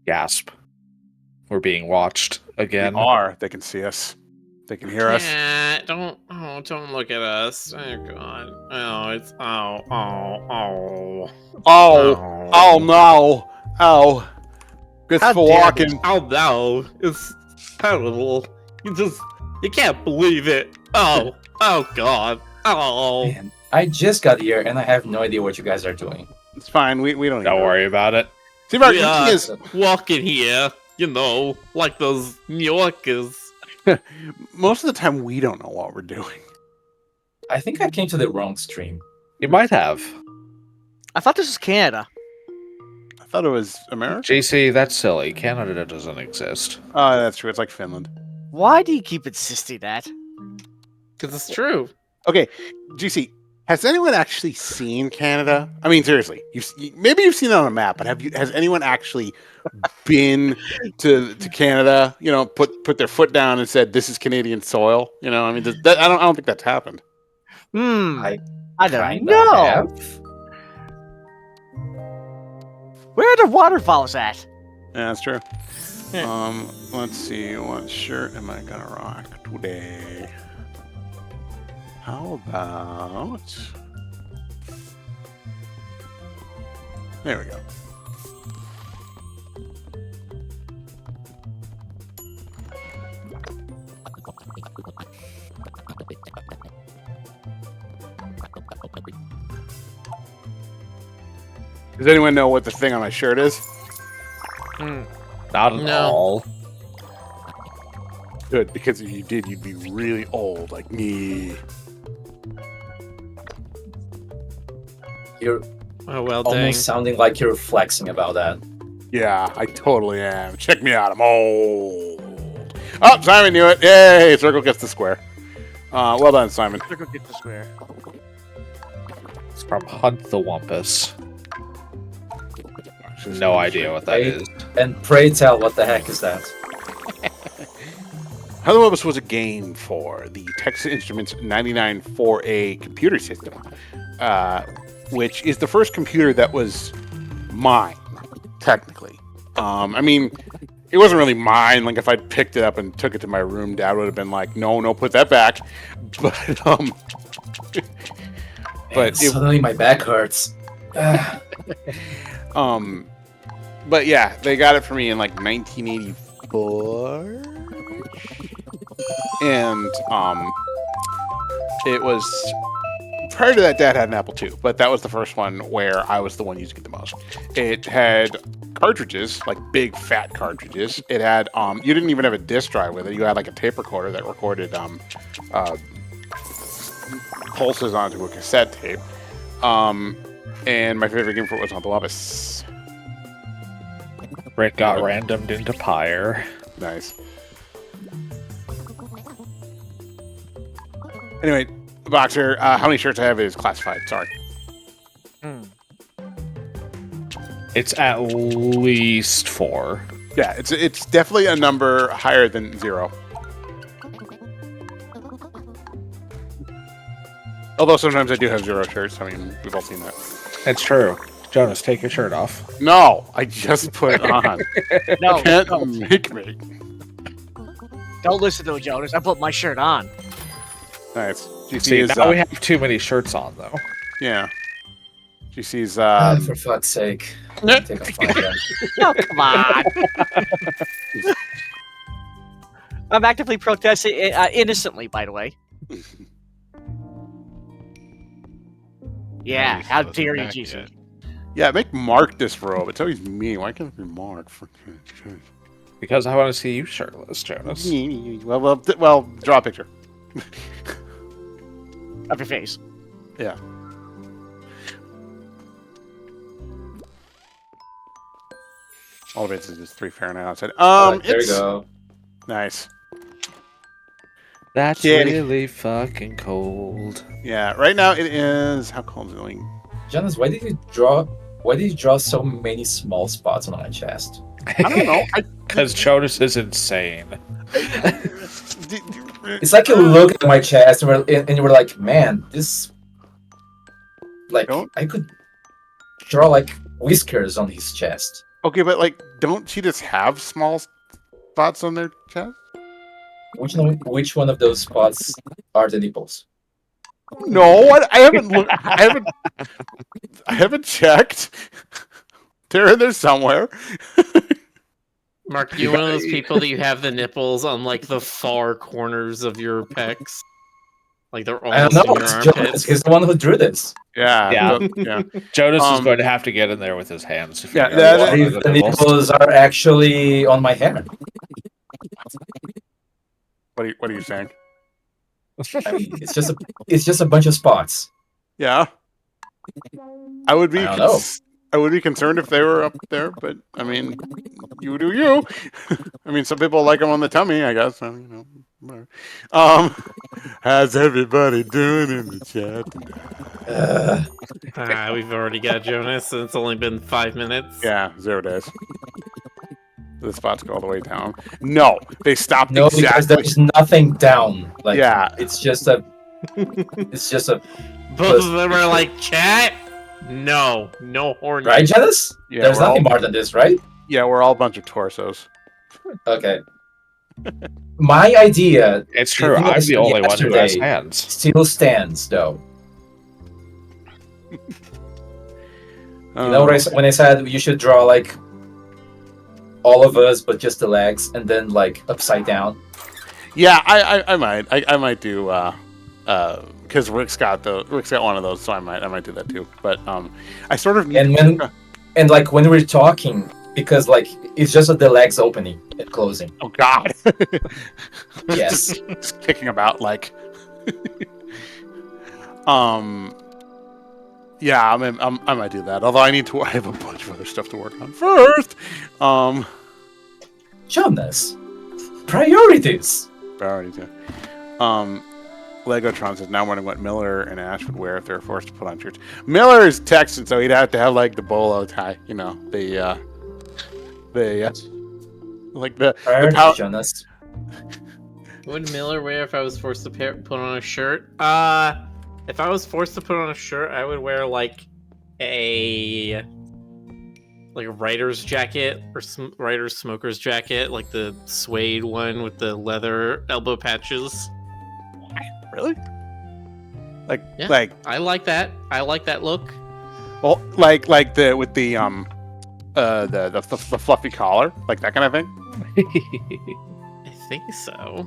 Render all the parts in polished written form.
Gasp. We're being watched again. We are. They can see us. They can hear us. Don't look at us. Oh god. Oh, it's Oh, oh no. Oh. Good How for dare walking. Oh no, it's terrible. You can't believe it. Oh god. Oh. Man, I just got here and I have no idea what you guys are doing. It's fine. We don't Don't worry about it. See, Mark, We the are thing is, walking here, like those New Yorkers. most of the time we don't know what we're doing. I think I came to the wrong stream. You might have. I thought this was Canada. I thought it was America. JC, that's silly. Canada doesn't exist. Oh, that's true. It's like Finland. Why do you keep insisting that? Because it's true. Okay, GC, has anyone actually seen Canada? I mean, seriously, maybe you've seen it on a map, but has anyone actually been to Canada? Put their foot down and said, "This is Canadian soil." I mean, I don't think that's happened. I don't Kinda know. have. Where are the waterfalls at? Yeah, that's true. Let's see, what shirt am I gonna rock today? How about... There we go. Does anyone know what the thing on my shirt is? Not at No. all. Good, because if you did, you'd be really old, like me. You're Oh well, dang. almost sounding like you're flexing about that. Yeah, I totally am. Check me out, I'm old. Oh, Simon knew it. Yay, Circle gets the square. Well done, Simon. Circle get the square. It's from Hunt the Wumpus. No idea what that is. And pray tell, what the heck is that? Hello Webus was a game for the Texas Instruments 99.4A computer system, which is the first computer that was mine, technically. I mean, it wasn't really mine. Like, if I'd picked it up and took it to my room, Dad would have been like, no, put that back. But, Man, suddenly my back hurts. But yeah, they got it for me in like 1984. And it was prior to that, Dad had an Apple II, but that was the first one where I was the one using it the most. It had cartridges, like big fat cartridges. It had you didn't even have a disk drive with it. You had like a tape recorder that recorded pulses onto a cassette tape. And my favorite game for it was on the Lobus. Rick got randomed into Pyre. Nice. Anyway, Boxer, how many shirts I have is classified. Sorry. It's at least 4. Yeah, it's definitely a number higher than 0. Although sometimes I do have 0 shirts. I mean, we've all seen that. It's true. Jonas, take your shirt off. No, I just put it on. No, You can't no. make me. Don't listen to it, Jonas. I put my shirt on. Nice. GC See, is, now we have too many shirts on, though. yeah. GC's, For fuck's sake. Take a fine then. Oh, come on. I'm actively protesting innocently, by the way. Yeah, how dare you, GC? yeah, make Mark this robe. It's always me. Why can't it be Mark? Because I want to see you shirtless, Jonas. Well, draw a picture. Of your face. Yeah. All of it is just 3 Fahrenheit outside. There we It's go. nice. That's Kitty. really fucking cold. Yeah, right now it is. How cold is it going? Jonas, why did you draw so many small spots on my chest? I don't know. Because Jonas is insane. It's like you looked at my chest and you were like, man, this... Like, Don't- I could draw, like, whiskers on his chest. Okay, but like, don't cheetahs have small spots on their chest? Which one of those spots are the nipples? No, I haven't looked. I haven't checked. They're in there somewhere. Mark, you one of those people that you have the nipples on like the far corners of your pecs, like they're I almost don't know. in your It's armpits. Jonas. He's the one who drew this. Yeah, Yeah. yeah. Jonas is Um, going to have to get in there with his hands. To Yeah, figure that- out What what if are the nipples. nipples are actually on my hair? What are you saying? I mean, it's just a bunch of spots. Yeah, I would be. I don't know. I would be concerned if they were up there, but I mean, you do you. I mean, some people like them on the tummy, I guess. You know, whatever. How's everybody doing in the chat? We've already got Jonas, and it's only been 5 minutes. Yeah, 0 days. The spots go all the way down. No, they stopped No, because exactly. there's nothing down. Like, Yeah. it's just a. Both of them are like, chat? No horny. Right, Janice? Yeah, There's we're nothing all, more than this, right? yeah, we're all a bunch of torsos. Okay. My idea It's true. think I I'm said the only one who has yesterday. hands. still stands, though. You know when I said you should draw like all of us, but just the legs, and then like upside down. Yeah, I might do because Rick's got one of those, so I might do that too. But I sort of need And like when we're talking, because like it's just the legs opening and closing. oh god, Yes. just kicking about like yeah, I might do that. Although I have a bunch of other stuff to work on first. Jonas, priorities. Priorities, yeah. Legotron says, now wondering what Miller and Ash would wear if they were forced to put on shirts. Miller is Texan, so he'd have to have like the bolo tie, you know, like the Priorities, Jonas. What would Miller wear if I was forced to put on a shirt? If I was forced to put on a shirt, I would wear like a writer's jacket or writer's smoker's jacket, like the suede one with the leather elbow patches. Really? Yeah. Like I like that. I like that look. well, like the with the fluffy collar, like that kind of thing. I think so.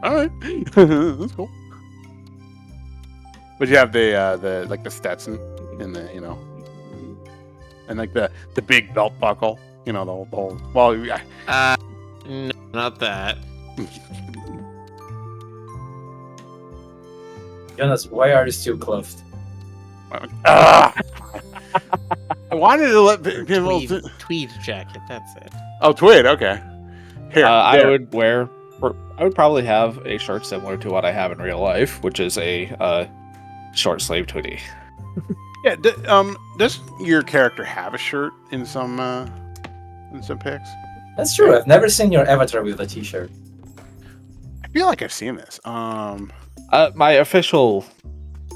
All right, that's cool. But you have the like the Stetson and the and like the big belt buckle, the whole. Well, yeah. No, not that. Jonas, why are you still clothed? I wanted to let people. Tweed jacket. That's it. Oh, tweed. Okay. Here, I there. would probably have a shirt similar to what I have in real life, which is a short sleeve hoodie. Yeah. Does your character have a shirt in some pics? That's true. I've never seen your avatar with a t-shirt. I feel like I've seen this. My official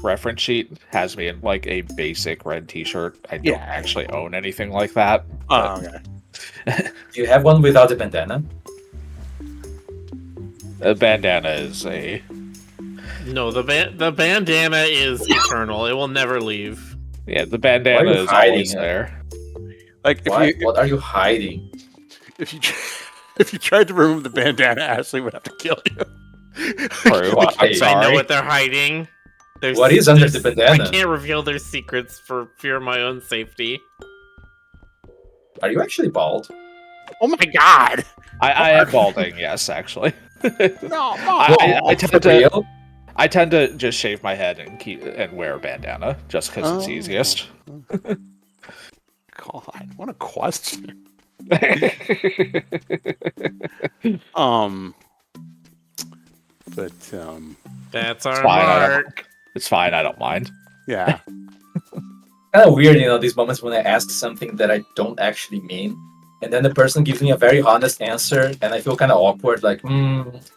reference sheet has me in like a basic red t-shirt. I don't actually own anything like that. Oh, okay. Do you have one without the bandana? The bandana is a No, the bandana is eternal. It will never leave. the bandana is hiding always it? there. Like What are you hiding? if you tried to remove the bandana, Ashley would have to kill you. True. I'm Okay. I know sorry. what they're hiding. What is under the bandana? I can't reveal their secrets for fear of my own safety. Are you actually bald? Oh my god! I am balding. Yes, actually. No, I tend to just shave my head and wear a bandana just because it's easiest. God, what a question. But That's our fine, I mark. It's fine. I don't mind. yeah. Kind of weird, these moments when I ask something that I don't actually mean, and then the person gives me a very honest answer, and I feel kind of awkward, like,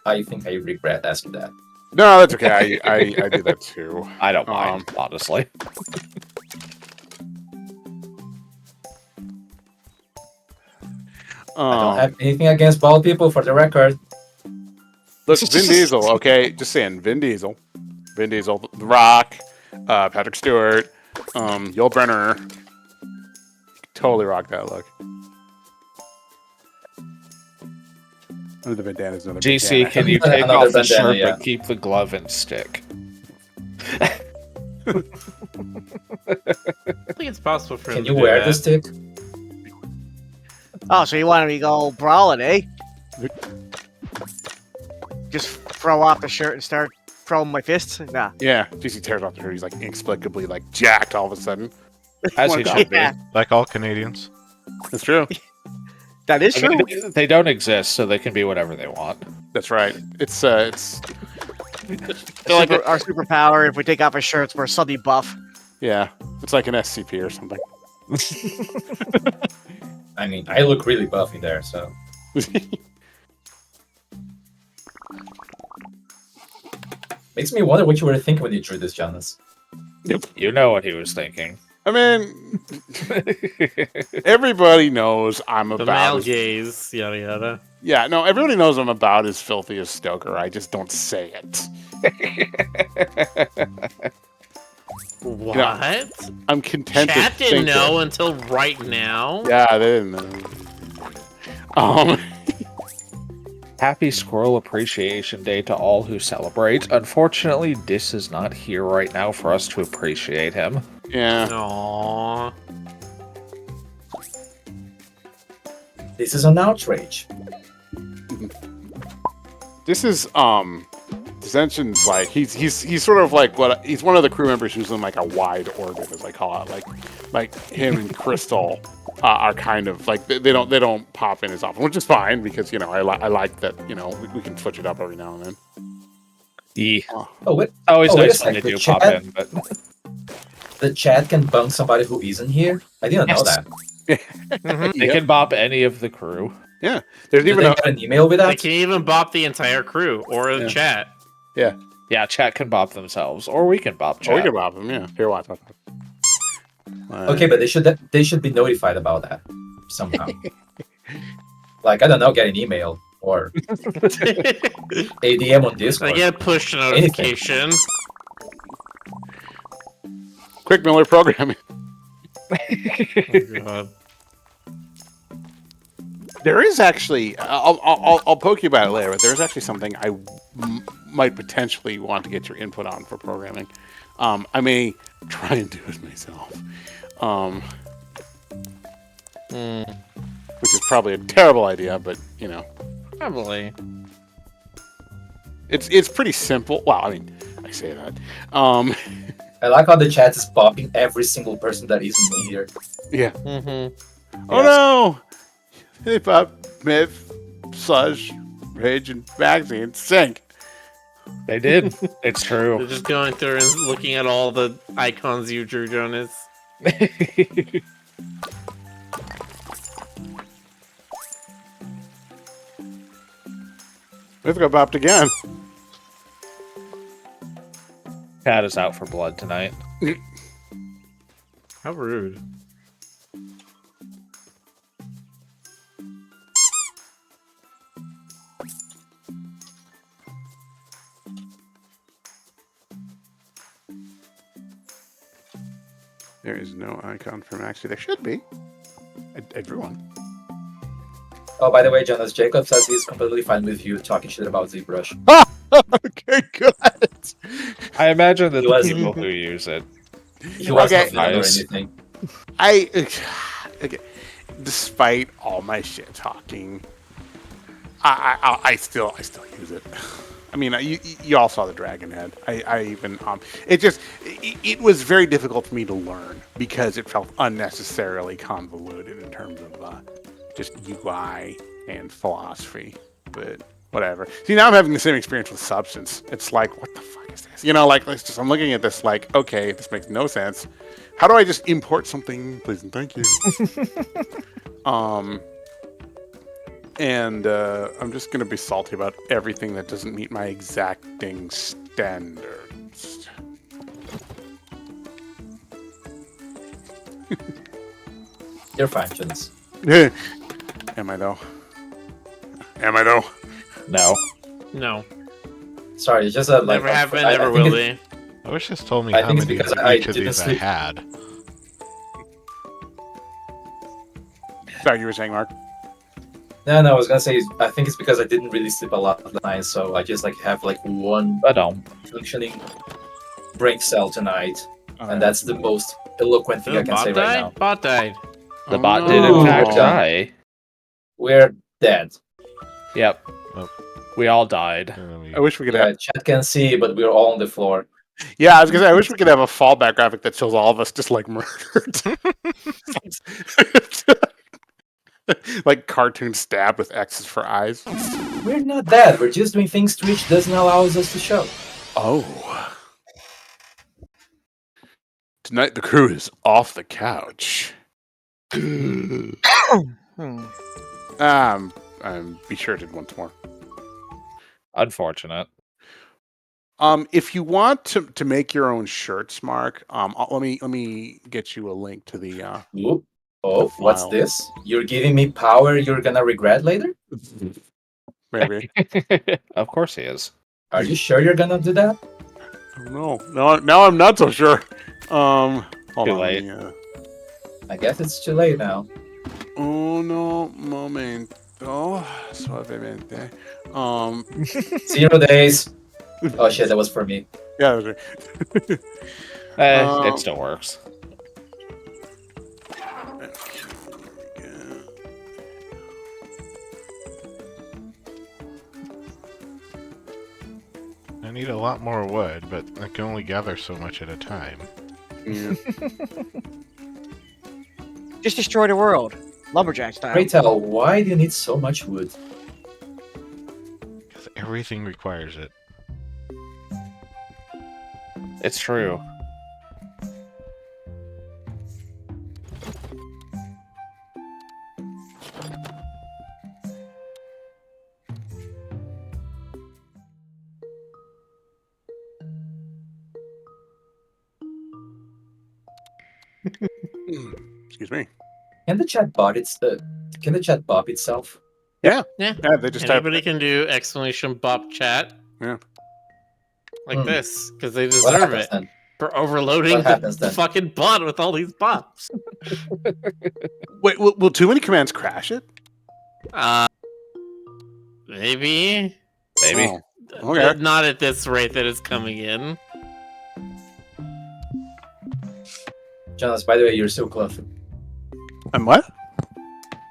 I think I regret asking that. No, that's okay. I do that too. I don't mind, honestly. I don't have anything against bald people, for the record. Look, Vin Diesel. Okay, just saying, Vin Diesel, The Rock, Patrick Stewart, Yul Brynner. Totally rock that look. Under the bandana's another GC, bandana. can you take Another off the bandana, shirt yeah. but keep the glove and stick? I think it's possible for him Can to you do wear that. the stick? Oh, so you wanted me to go brawling, eh? Just throw off the shirt and start throwing my fists? Nah. Yeah, GC tears off the shirt. He's like inexplicably like jacked all of a sudden. As he should be. Yeah, Like all Canadians. That's true. that is I true. mean, they don't exist, so they can be whatever they want. That's right. It's Our superpower, if we take off our shirts, we're suddenly buff. yeah, it's like an SCP or something. I mean, I look really buff in there, so. Makes me wonder what you were thinking when you drew this, Jonas. You know what he was thinking. I mean, everybody knows I'm The about. male As, gaze, yada yada. yeah, no, everybody knows I'm about as filthy as Stoker. I just don't say it. What? I'm content. Chat to didn't think know until right now. It. Yeah, they didn't know. Happy Squirrel Appreciation Day to all who celebrate. Unfortunately, Dis is not here right now for us to appreciate him. Yeah. Aww. This is an outrage. This is Dissension's like he's sort of like he's one of the crew members who's in like a wide orbit, as I call it. Like him and Crystal are kind of like they don't pop in as often, which is fine because you know I like that we can switch it up every now and then. Yeah. Oh, wait. Always wait a nice when they sec, do the pop chat- in, but The chat can bunk somebody who isn't here? I didn't know Yes. that. they can bop any of the crew. There's Did even they a get an email with They that? can even bop the entire crew or the Yeah. chat. Yeah, chat can bop themselves, or we can bop chat. we can rob him. Yeah, here, watch. Okay, but they should be notified about that somehow. Like, I don't know, get an email or ADM on I Discord. get a push notification. Quick Miller programming. Oh, God. There is actually, I'll poke you about it later, but there is actually something I might potentially want to get your input on for programming. I may try and do it myself, which is probably a terrible idea, but you know, Probably. it's pretty simple. Well, I mean, I say that. I like how the chat is bopping every single person that isn't me here. Yeah. Mm-hmm. Oh no! Hip hop, myth, sludge, rage, and magazine sync. They did. It's They're true. just going through and looking at all the icons you drew, Jonas. Myth got bopped again. Cat is out for blood tonight. How rude. There is no icon for Maxi. There should be. I drew one. Oh, by the way, Jonas, Jacob says he's completely fine with you talking shit about ZBrush. Okay, good. I imagine that He the was- people who use it. He wasn't Okay. offended or Nice. anything. Okay, despite all my shit talking, I still use it. I mean, you all saw the dragon head. I even it was very difficult for me to learn because it felt unnecessarily convoluted in terms of just UI and philosophy. But whatever. See, now I'm having the same experience with Substance. It's like, what the fuck is this? You know, like I'm looking at this like, okay, this makes no sense. How do I just import something, please and thank you? And I'm just gonna be salty about everything that doesn't meet my exacting standards. You're fine, Jonas. Am I though? Am I though? No. No. Sorry, it's just a like. Never have been, I never think will it- be. I wish this told me I how think it's many because of I each of didn't these I sleep. had. Sorry, you were saying, Mark. No, I was gonna say I think it's because I didn't really sleep a lot of the night, so I just like have like one But don't. functioning brain cell tonight, Oh, and that's the most eloquent thing I can Bot say died? right now. Bot died. The Oh, bot did in no. fact Oh. die. We're dead. Yep. Oh. We all died. I wish we could Yeah, have. chat can see, but we're all on the floor. Yeah, I was gonna say. I wish we could have a fallback graphic that shows all of us just like murdered, like cartoon stabbed with X's for eyes. We're not dead. We're just doing things Twitch doesn't allow us to show. Oh. Tonight the crew is off the couch. Be sure to once more. Unfortunate. If you want to make your own shirts, Mark, let me get you a link to the Whoop. Oh, The what's file. this? You're giving me power you're gonna regret later? maybe. Of course he is. Are you sure you're gonna do that? No, now I'm not so sure. Hold Too on. late. I guess it's too late now. Uno momento, suavemente. 0 days. Oh shit, that was for me. Yeah, that was right. It still works. I need a lot more wood, but I can only gather so much at a time. Yeah. Just destroy the world. Lumberjack style. Pray tell, why do you need so much wood? Because everything requires it. It's true. Excuse me. Can the chat bot itself? Yeah. Yeah, they just Anybody can do exclamation bop chat. Yeah. Like this, because they What deserve happens it then? for overloading What happens the then? fucking bot with all these bops. Wait, will too many commands crash it? Maybe. Maybe. Oh, okay. But not at this rate that it's coming in. Jonas, by the way, you're so close. And what?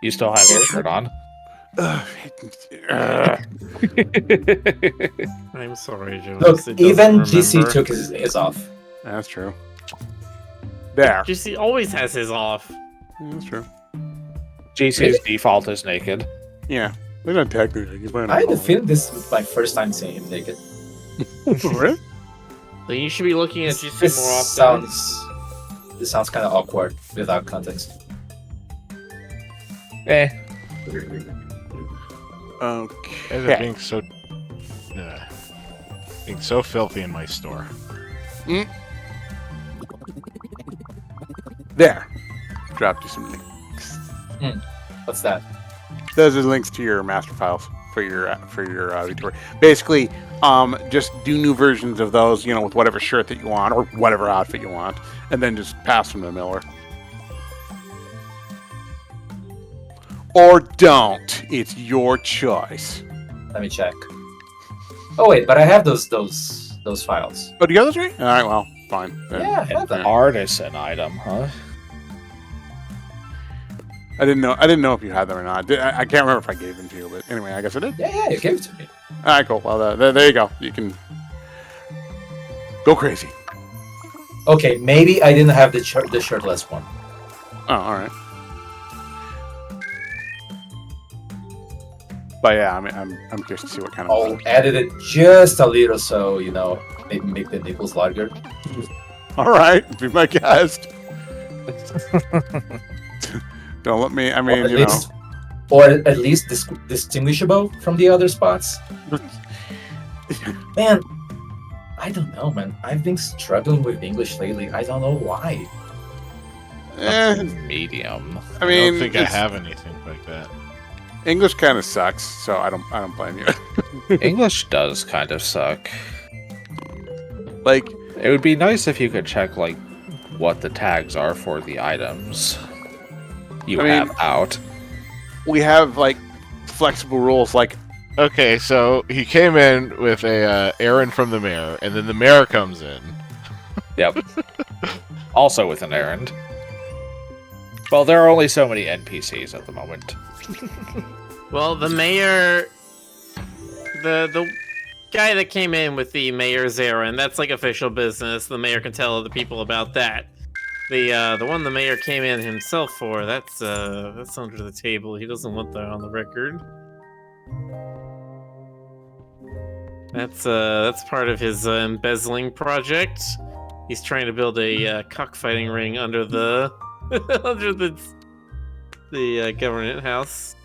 You still have your shirt on. I'm sorry, Jonas. Look, it doesn't even GC remember. took his off. That's true. There. GC always has his off. That's true. GC's default is naked. Yeah. They're not technically. You're playing I had a on feeling this was my first time seeing him naked. Really? Then you should be looking at GC This more often. sounds kind of awkward without context. Eh. Okay. Guys are being so filthy in my store. There. Dropped you some links. What's that? Those are links to your master files for your Victoria. Basically, just do new versions of those, with whatever shirt that you want or whatever outfit you want, and then just pass them to Miller. Or don't. It's your choice. Let me check. Oh wait, but I have those files. Oh, do you have those right? All right. Well, fine. Yeah, I have them. Artisan item, huh? I didn't know if you had them or not. I can't remember if I gave them to you, but anyway, I guess I did. Yeah, you gave it to me. All right, cool. Well, there you go. You can go crazy. Okay, maybe I didn't have the shirtless one. Oh, all right. But yeah, I mean, I'm curious to see what kind of. I'll edit it just a little so maybe make the nipples larger. All right, be my guest. Don't let me. I mean, or at least distinguishable from the other spots. Man, I don't know, man. I've been struggling with English lately. I don't know why. Eh, Medium. I I mean, don't think I it's- have anything like that. English kind of sucks, so I don't blame you. English does kind of suck. Like, It would be nice if you could check like what the tags are for the items you have out. we have like flexible rules. Like, Okay, so he came in with a errand from the mayor, and then the mayor comes in. Yep. Also with an errand. Well, there are only so many NPCs at the moment. Well, the mayor, the guy that came in with the mayor's errand, that's like official business. The mayor can tell other people about that. The one the mayor came in himself for, that's under the table. He doesn't want that on the record. That's part of his embezzling project. He's trying to build a cockfighting ring under the under the government house.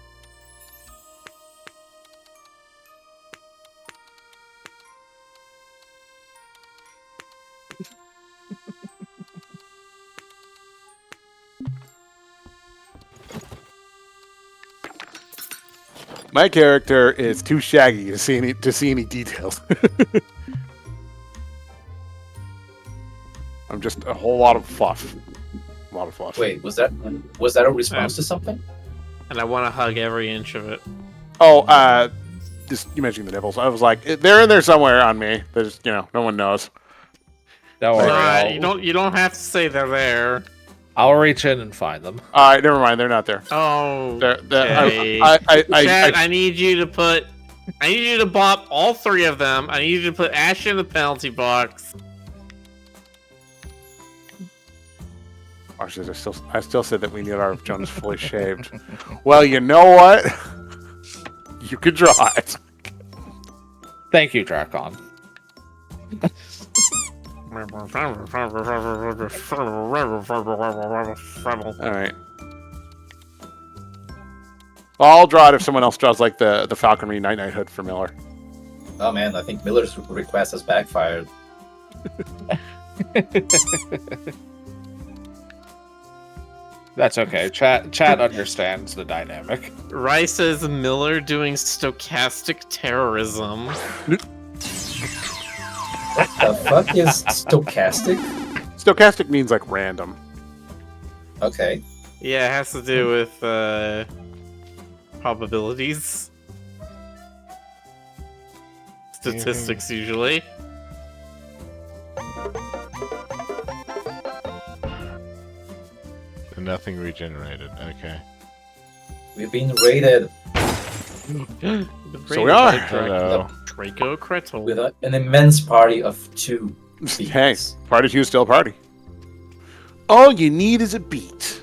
my character is too shaggy to see any details. I'm just a whole lot of fluff. A lot of fluff. Wait, was that a response to something? And I want to hug every inch of it. Oh, just you mentioned the nipples. I was like, they're in there somewhere on me. There's, no one knows. Don't worry, You don't have to say they're there. I'll reach in and find them. All right, never mind. They're not there. Oh, Okay. Chad, I need you to bop all three of them. I need you to put Ash in the penalty box. Oh, shit, I still said that we need our Jonas fully shaved. Well, you know what? You could draw it. Thank you, Dracon. All right. Well, I'll draw it if someone else draws like the falconry night hood for Miller. Oh man, I think Miller's request has backfired. That's okay. Chat understands the dynamic. Rice says Miller doing stochastic terrorism. The fuck is stochastic? Stochastic means like random. Okay. Yeah, it has to do with probabilities. Statistics, usually. Nothing regenerated. Okay. We've been raided So we are. Hello. Draco Kretel. with an immense party of 2 Hey, beings. party two still a party. All you need is a beat.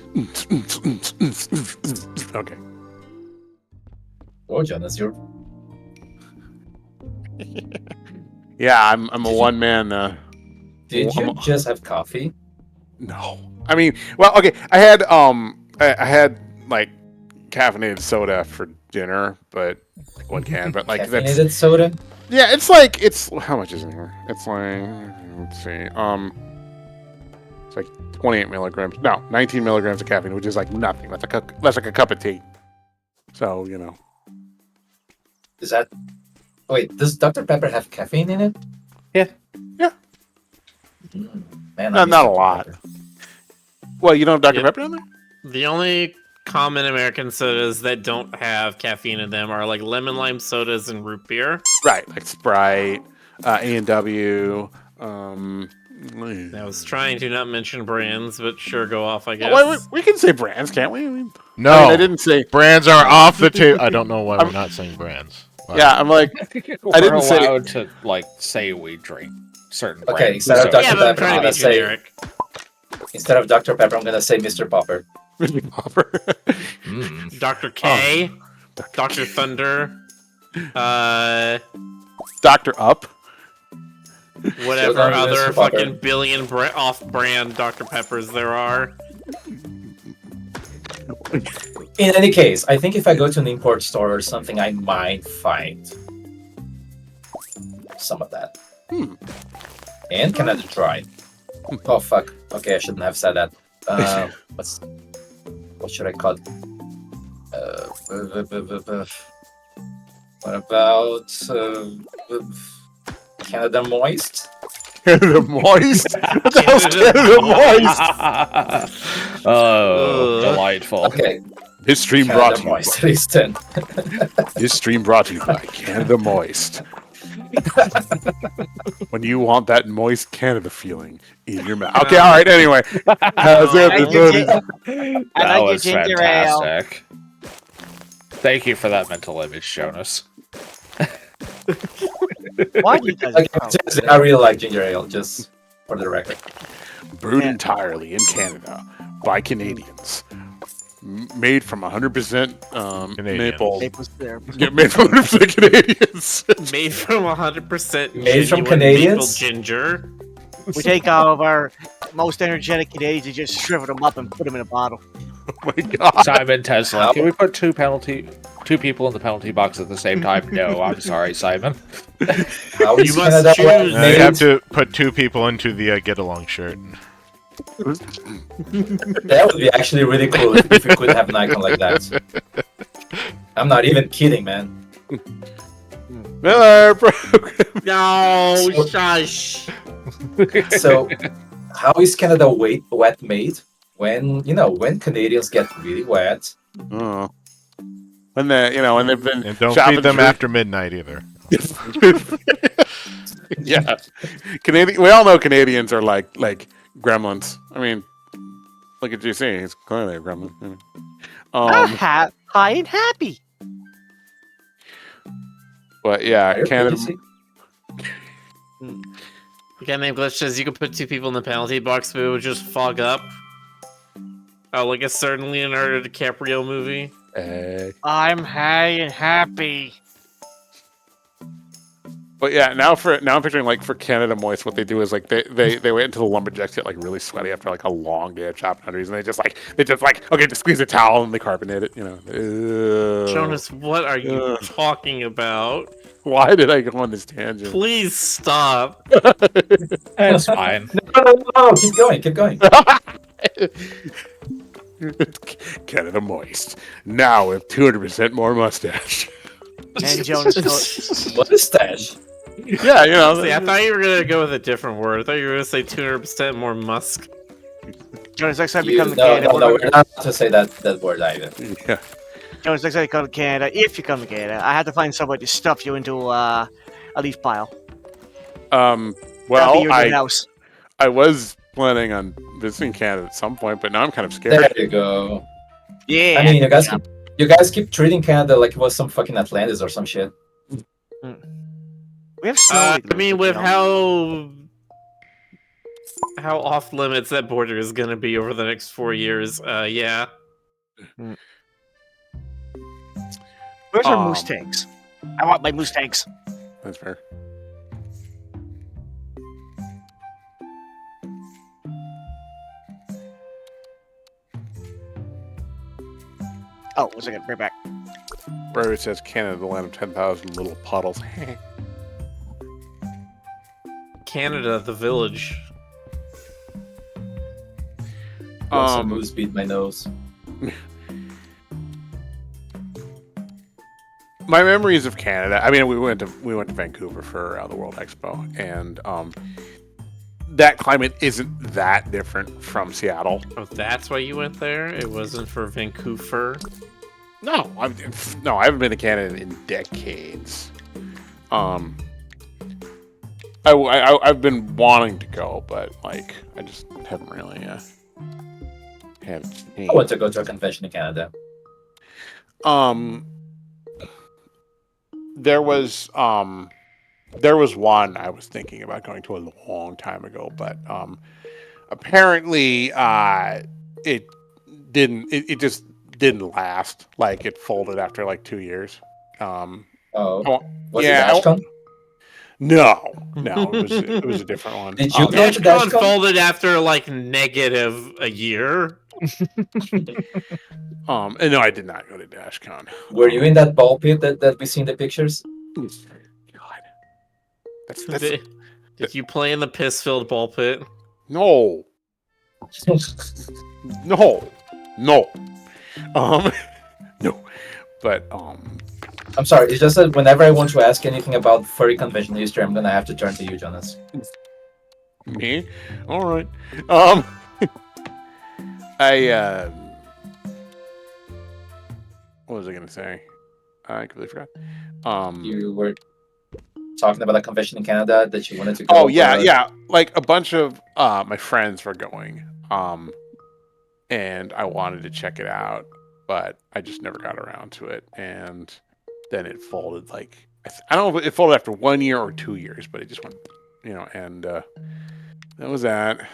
Okay. Oh, Jonas, you're... Yeah, I'm a one man. Did you just have coffee? No, I mean, well, okay. I had I had like caffeinated soda for dinner, but one can. But like that's Caffeinated soda? yeah. It's how much is in here? It's like let's see. It's like 28 milligrams. No, 19 milligrams of caffeine, which is like nothing. That's like a cup of tea. So Is that... Wait, does Dr. Pepper have caffeine in it? Yeah. Man, not a lot. Well, you don't have Dr. Yep. Pepper in there? The only common American sodas that don't have caffeine in them are like lemon lime sodas and root beer. Right, like Sprite, A&W. I was trying to not mention brands, but sure, go off, I guess. Well, we can say brands, can't we? No, I didn't say. brands are off the table. I don't know why we're not saying brands. But Yeah, I'm like, We're didn't say- allowed to like say we drink certain Okay, brands. instead of So- Dr. Yeah, but I'm Pepper, trying I'm to be gonna say... generic. Instead of Dr. Pepper, I'm gonna say Mr. Popper. Really Popper. Mm. Dr. K, Dr. Thunder, Dr. Up. whatever Still other Mr. Popper. fucking billion off-brand Dr. Peppers there are. In any case, I think if I go to an import store or something, I might find some of that. And Canada Dry. Oh fuck. Okay, I shouldn't have said that. What should I call it? What about Canada Moist? Canada Moist? What the hell's Canada Moist? Oh, Ugh. delightful. Okay, This stream brought Canada to you. Moist. Listen. This stream brought to you by Canada Moist. When you want that moist Canada feeling in your mouth. Okay, all right. Anyway, how's everybody? I That like your was ginger ale. fantastic. Thank you for that mental image, Jonas. Why do you guys? Okay, seriously, I really like ginger ale, just for the record. Brewed entirely in Canada by Canadians. Made from 100% Canadians. maple. Maple syrup. Yeah, made from 100% Canadians. Made from 100% Made from genuine Canadians? maple ginger. We take all of our most energetic Canadians and just shrivel them up and put them in a bottle. Oh my god. Simon Tesla, can we put two people in the penalty box at the same time? No, I'm sorry, Simon. How You is must Canada choose. You made? have to put 2 people into the get along shirt. That would be actually really cool if we could have an icon like that. I'm not even kidding, man. Miller, bro. No, So- shush. So, how is Canada wet made? When when Canadians get really wet, Oh. When when they've been And don't shopping feed them through- after midnight either. Yeah, We all know Canadians are like gremlins. I mean, look at GC. He's clearly a gremlin. High and happy. But yeah, Canada. Again, name glitch says you could put 2 people in the penalty box, but it would just fog up. Oh, like a certain Leonardo DiCaprio movie. I'm high and happy. But yeah, now I'm picturing for Canada Moist, what they do is they wait until the lumberjacks get really sweaty after a long day of chopping hunter, and they just okay, just squeeze a towel and they carbonate it. Jonas, what are you Ugh. talking about? Why did I go on this tangent? Please stop. It's fine. No, keep going. Canada Moist now with 200% more mustache. And Jonas, Mustache. Yeah, See, I thought you were gonna go with a different word. I thought you were gonna say 200% more musk. Jonas, next time you You, come to no, Canada, no, we're not to say that word either. Yeah. Jonas, next time you come to Canada, if you come to Canada, I have to find somebody to stuff you into a leaf pile. That'll be Well, your new house. I was planning on visiting Canada at some point, but now I'm kind of scared. There you go. Yeah. I mean, you guys keep treating Canada like it was some fucking Atlantis or some shit. We have snow. I mean, with how off limits that border is gonna be over the next 4 years, yeah. Where's our moose tanks? I want my moose tanks. That's fair. Oh, 1 second, right back. Where it says Canada, the land of 10,000 little puddles. Canada, the village. Some moose beat my nose. My memories of Canada. I mean, we went to Vancouver for the World Expo, and that climate isn't that different from Seattle. Oh, that's why you went there? It wasn't for Vancouver? No, I haven't been to Canada in decades. I've been wanting to go, but I just haven't really haven't seen. I want to go to a convention in Canada. There was one I was thinking about going to a long time ago, but apparently it just didn't last. It folded after 2 years. Was yeah, it Ashcon? No, it was a different one. Did you go to Ashcon Ashcon? folded after negative a year. And no, I did not go to DashCon. Were you in that ball pit that we see in the pictures? God, that's Did you play in the piss-filled ball pit? no. No. No. No. But I'm sorry. It's just that whenever I want to ask anything about furry convention history, I'm gonna have to turn to you, Jonas. me, all right. I what was I gonna say? I completely forgot. You were talking about a convention in Canada that you wanted to go. Oh yeah. Like a bunch of my friends were going. And I wanted to check it out, but I just never got around to it. And then it folded. Like I don't know if it folded after 1 year or 2 years, but it just went, and that was that.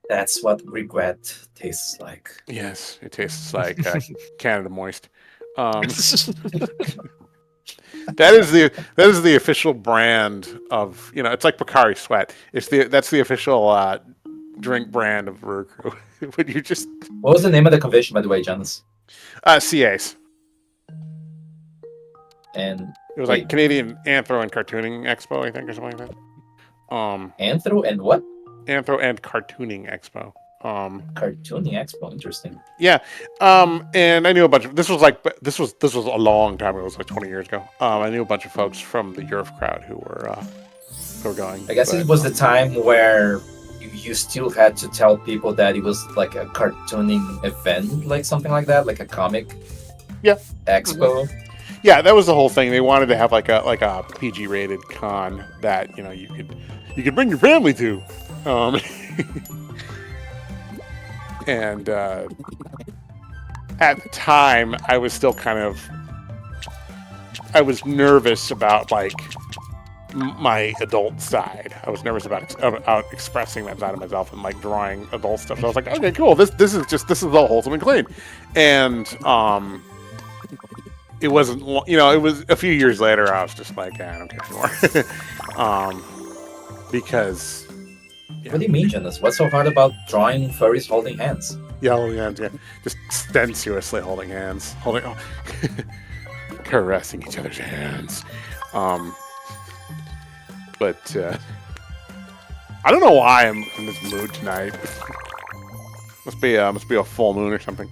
That's what regret tastes like. Yes, it tastes like Canada Moist. That is the official brand of, it's like Pocari Sweat. That's the official drink brand of Roo Croo. Would you just? What was the name of the convention, by the way, Jonas? CAs. And it was like Canadian Anthro and Cartooning Expo, I think, or something like that. Anthro and what? Anthro and Cartooning Expo. Cartooning Expo, interesting. Yeah. And I knew a bunch of this was a long time ago. It was like 20 years ago. I knew a bunch of folks from the Europe crowd who were going. I guess it was the time where you still had to tell people that it was like a cartooning event, like something like that, like a comic expo. Mm-hmm. Yeah, that was the whole thing. They wanted to have like a PG rated con that you could bring your family to. And at the time, I was still I was nervous about like my adult side. I was nervous about expressing that side of myself and like drawing adult stuff. So I was like, okay, cool. This is all wholesome and clean. And it wasn't. It was a few years later. I was just like, I don't care anymore. Because. Yeah. What do you mean, Jonas? What's so hard about drawing furries holding hands? Yeah, holding hands. Yeah, just sensuously holding hands, caressing each other's hands. But I don't know why I'm in this mood tonight. Must be a full moon or something.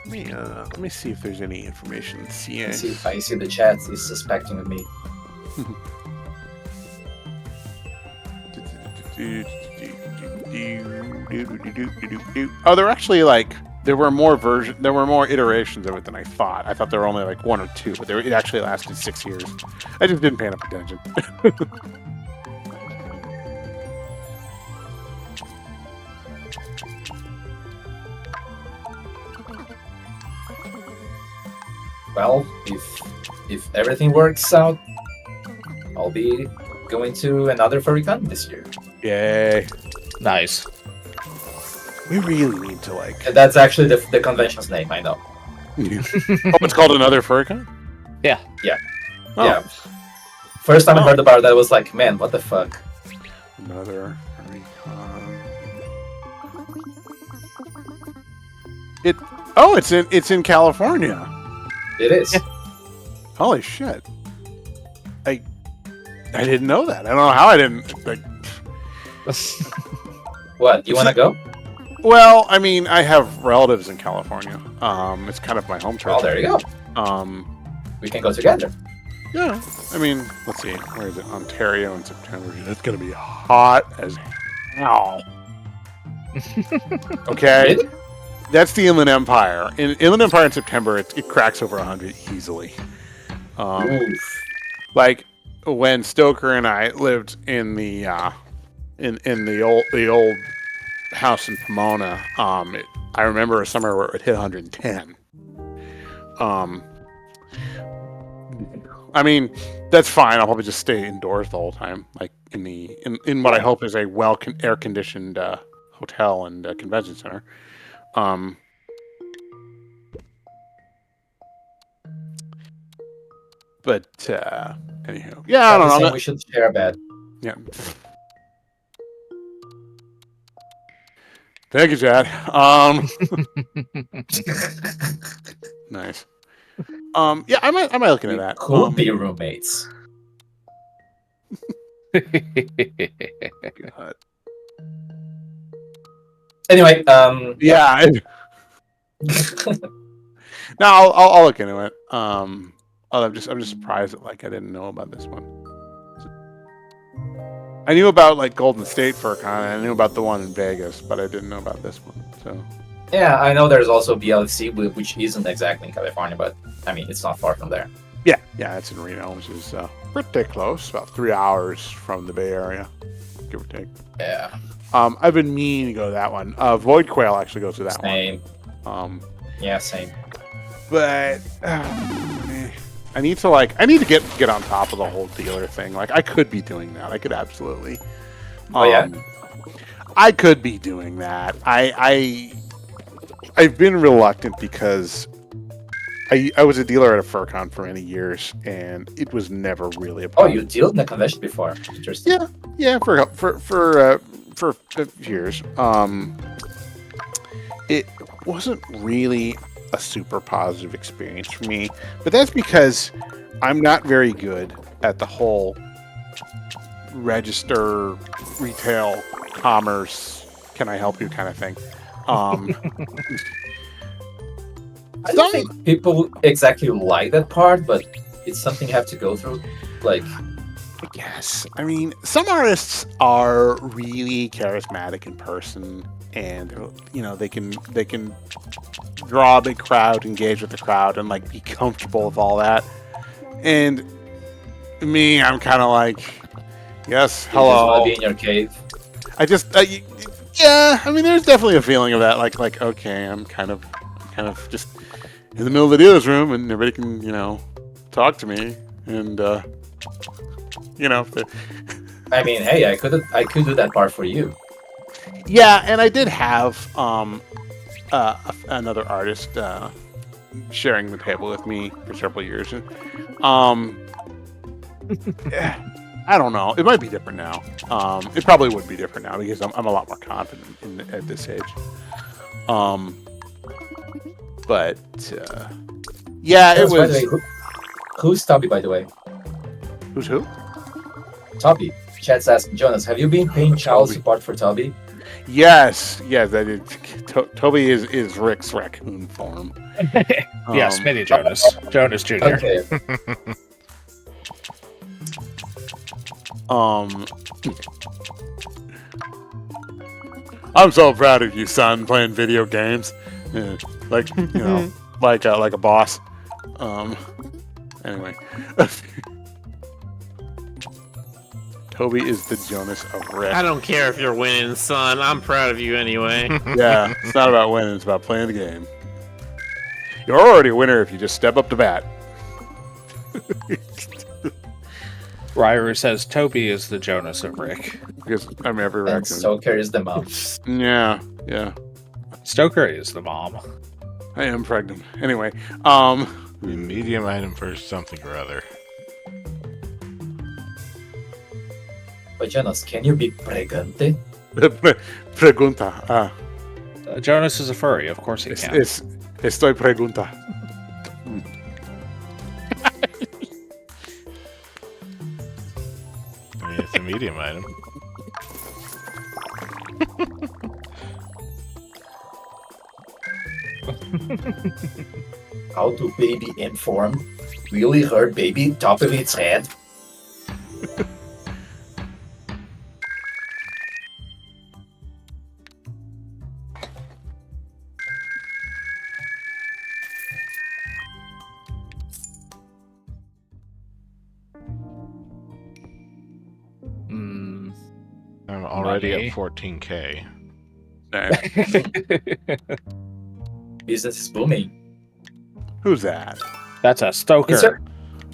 Let me see if there's any information in CA. See if I see the chat is suspecting of me. Oh, they're actually there were more iterations of it than I thought. I thought there were only like 1 or 2, but it actually lasted 6 years. I just didn't pay enough attention. Well, if everything works out, I'll be going to another furry con this year. Yay! Nice. We really need to And that's actually the convention's name. I know. Oh, it's called another furry con? Yeah. Oh. Yeah. First time I heard about it, I was like, man, what the fuck? Another furry con. It's in California. It is. Yeah. Holy shit! I didn't know that. I don't know how I didn't. What? You want to go? Well, I mean, I have relatives in California. It's kind of my home turf. Oh, there you go. We can go together. Yeah. I mean, let's see. Where is it? Ontario in September. It's gonna be hot as hell. Okay. Really? That's the Inland Empire. In Inland Empire in September, it cracks over 100 easily. Oof. Like when Stoker and I lived in the in the old house in Pomona. I remember a summer where it hit 110. I mean, that's fine. I'll probably just stay indoors the whole time, like in what I hope is a air conditioned hotel and convention center. But anywho, yeah, I don't know. We should share a bed. Yeah. Thank you, Chad. Nice. Yeah, I might look into that. Could be roommates. God. Anyway, Yeah. No, I'll look into it. I'm just surprised that like I didn't know about this one. I knew about like Golden State FurCon, and I knew about the one in Vegas, but I didn't know about this one. So yeah, I know there's also BLC, which isn't exactly in California, but I mean it's not far from there. yeah, it's in Reno, which is pretty close, about 3 hours from the Bay Area, give or take. Yeah. I've been meaning to go to that one. Void Quail actually goes to that Same. one. Yeah, same. But I need to get on top of the whole dealer thing. Like I could be doing that. I could absolutely. Oh yeah. I could be doing that. I've been reluctant because I was a dealer at a FurCon for many years, and it was never really a Oh, problem. you dealt in a convention before. Interesting. Yeah, for years. It wasn't really a super positive experience for me, but that's because I'm not very good at the whole register, retail, commerce, can I help you kind of thing. I don't think people exactly like that part, but it's something you have to go through. Like, Yes. I mean, some artists are really charismatic in person, and they can draw a big crowd, engage with the crowd, and like be comfortable with all that. And me, I'm kind of like, yes, you just want hello. to be in your cave. Yeah. I mean, there's definitely a feeling of that. Like, okay, I'm kind of just in the middle of the dealer's room, and everybody can, talk to me, and I mean, hey, I could do that part for you. Yeah, and I did have another artist sharing the table with me for several years. I don't know. It might be different now. It probably would be different now because I'm a lot more confident at this age. But yeah, it By was. the way, who's Tubby, by the way? Who's who? Tubby. Chat's asking, Jonas, have you been paying child Toby. support for Tubby? Yes, I did. Toby is Rick's raccoon form. Yes, Mini Jonas. Jonas Jr. Okay. I'm so proud of you, son, playing video games. Yeah, like like a boss. Anyway, Toby is the Jonas of Rick. I don't care if you're winning, son. I'm proud of you anyway. Yeah, it's not about winning; it's about playing the game. You're already a winner if you just step up to bat. Ryru says Toby is the Jonas of Rick. Because I'm every And raccoon. Stoker is the mom. Yeah. Stoker is the mom. I am pregnant. Anyway, Medium item for something or other. But Jonas, can you be pregante? pregunta. Jonas is a furry, of course he can. Estoy pregunta. I mean, it's a medium item. How to baby inform? Really hurt baby top of its head? Mm, I'm already Money. at 14K. Business is booming. Who's that? that's a Stoker. It's her,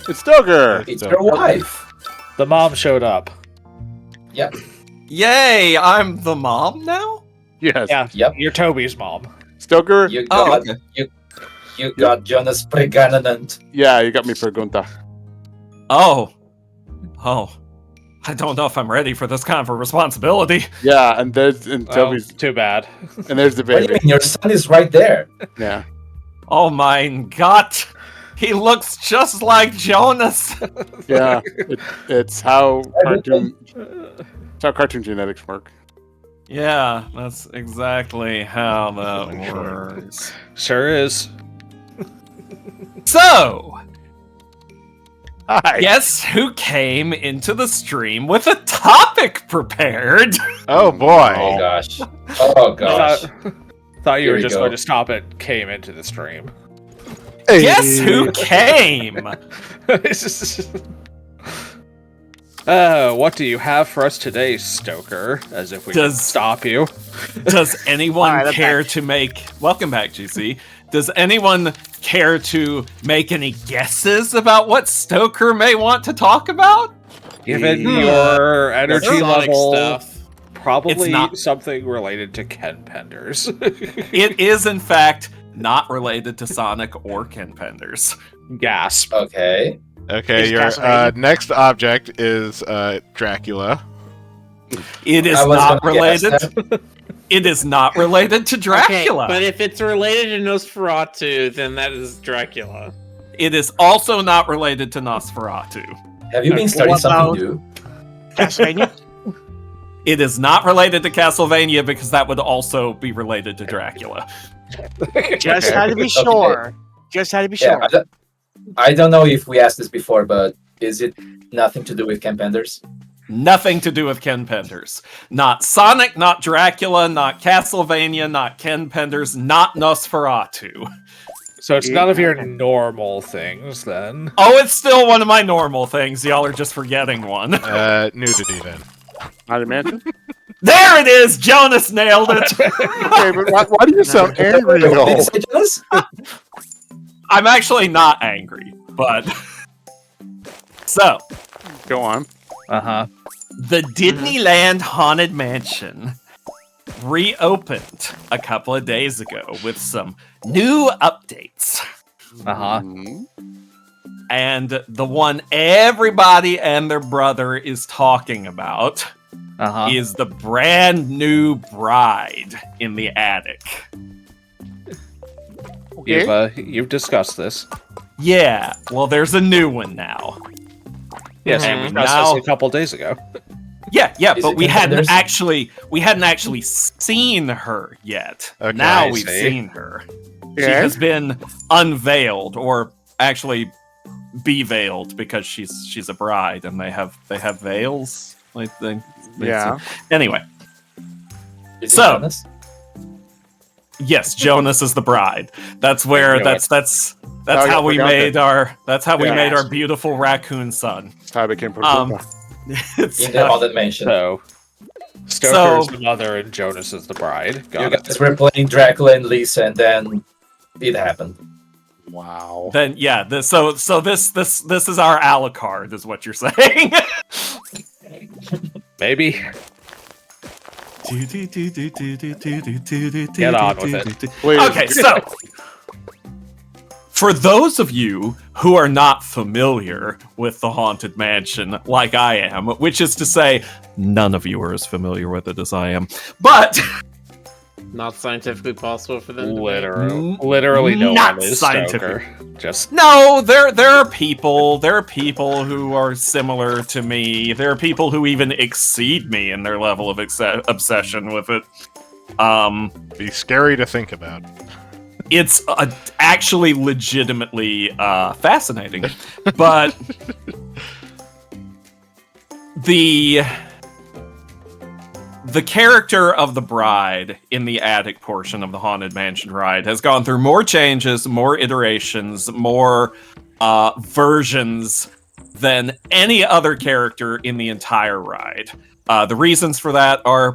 It's Stoker. it's her wife. The mom showed up. Yep. Yay! I'm the mom now. Yes. Yeah, Yep. you're Toby's mom. Stoker. You Oh, got okay. you got Jonas pregnant. Yeah, you got me pregunta. Oh. I don't know if I'm ready for this kind of a responsibility. Yeah, and Well, Toby's too bad. and there's the What do you baby. mean? Your son is right there. Yeah. Oh my god. He looks just like Jonas. Yeah. It's how cartoon genetics work. Yeah, that's exactly how that works. Sure is. So, Hi. guess who came into the stream with a topic prepared? Oh boy. Oh gosh. Oh gosh. Thought you Here were we just go. going to stop it. Came into the stream. Guess who came? What do you have for us today, Stoker? As if we could Does- stop you. Does anyone Alright, I'm care to make... Welcome back, GC. Does anyone care to make any guesses about what Stoker may want to talk about? Given your There's energy Sonic level, stuff. probably It's not- something related to Ken Penders. It is, in fact, not related to Sonic or Ken Penders. Gasp. Okay. Okay, Is your Castlevania? next object is Dracula. It is I was not gonna guess related. that. It is not related to Dracula. Okay, but if it's related to Nosferatu, then that is Dracula. It is also not related to Nosferatu. Have you been studying What something about- new? Castlevania? It is not related to Castlevania because that would also be related to Dracula. Just had to be Okay. sure. Just had to be Yeah, sure. I don't know if we asked this before, but is it nothing to do with Ken Penders? Nothing to do with Ken Penders. Not Sonic, not Dracula, not Castlevania, not Ken Penders, not Nosferatu. So it's none of your normal things, then. Oh, it's still one of my normal things. Y'all are just forgetting one. Nudity then. Haunted Mansion? There it is! Jonas nailed it! Okay, but why do you sound angry at Did all? you say Jonas? I'm actually not angry, but... So, Go on. Uh-huh. the Disneyland Haunted Mansion reopened a couple of days ago with some new updates. Uh-huh. Mhm. And the one everybody and their brother is talking about Uh-huh. is the brand new bride in the attic. You've discussed this. Yeah, well, there's a new one now. Yes, Mhm. we discussed Now- this a couple days ago. Yeah, Is but it we hadn't contenders? actually seen her yet. Okay, Now I we've see. seen her. She Yeah. has been unveiled, or actually beveiled, because she's a bride, and they have veils. Like they Yeah. Anyway, Is it So- Jonas? yes, Jonas is the bride. That's where I knew that's Oh, how yeah, we forgot made our Yeah. made our beautiful raccoon son. How I became Um, It's, In the haunted mansion. So, Stoker's the mother and Jonas is the bride. You Got it. guys were playing Dracula and Lisa, and then it happened. Wow. then yeah. So this is our a la carte, is what you're saying. Maybe. Get on with it. Wait, Okay, so for those of you who are not familiar with the Haunted Mansion, like I am, which is to say, none of you are as familiar with it as I am, but Not scientifically possible for them to be. Literally no Not one is scientific. Stoker. Just no, there are people who are similar to me. There are people who even exceed me in their level of obsession with it. Be scary to think about. It's actually legitimately fascinating, but the character of the bride in the attic portion of the Haunted Mansion ride has gone through more changes, more iterations, more versions than any other character in the entire ride. The reasons for that are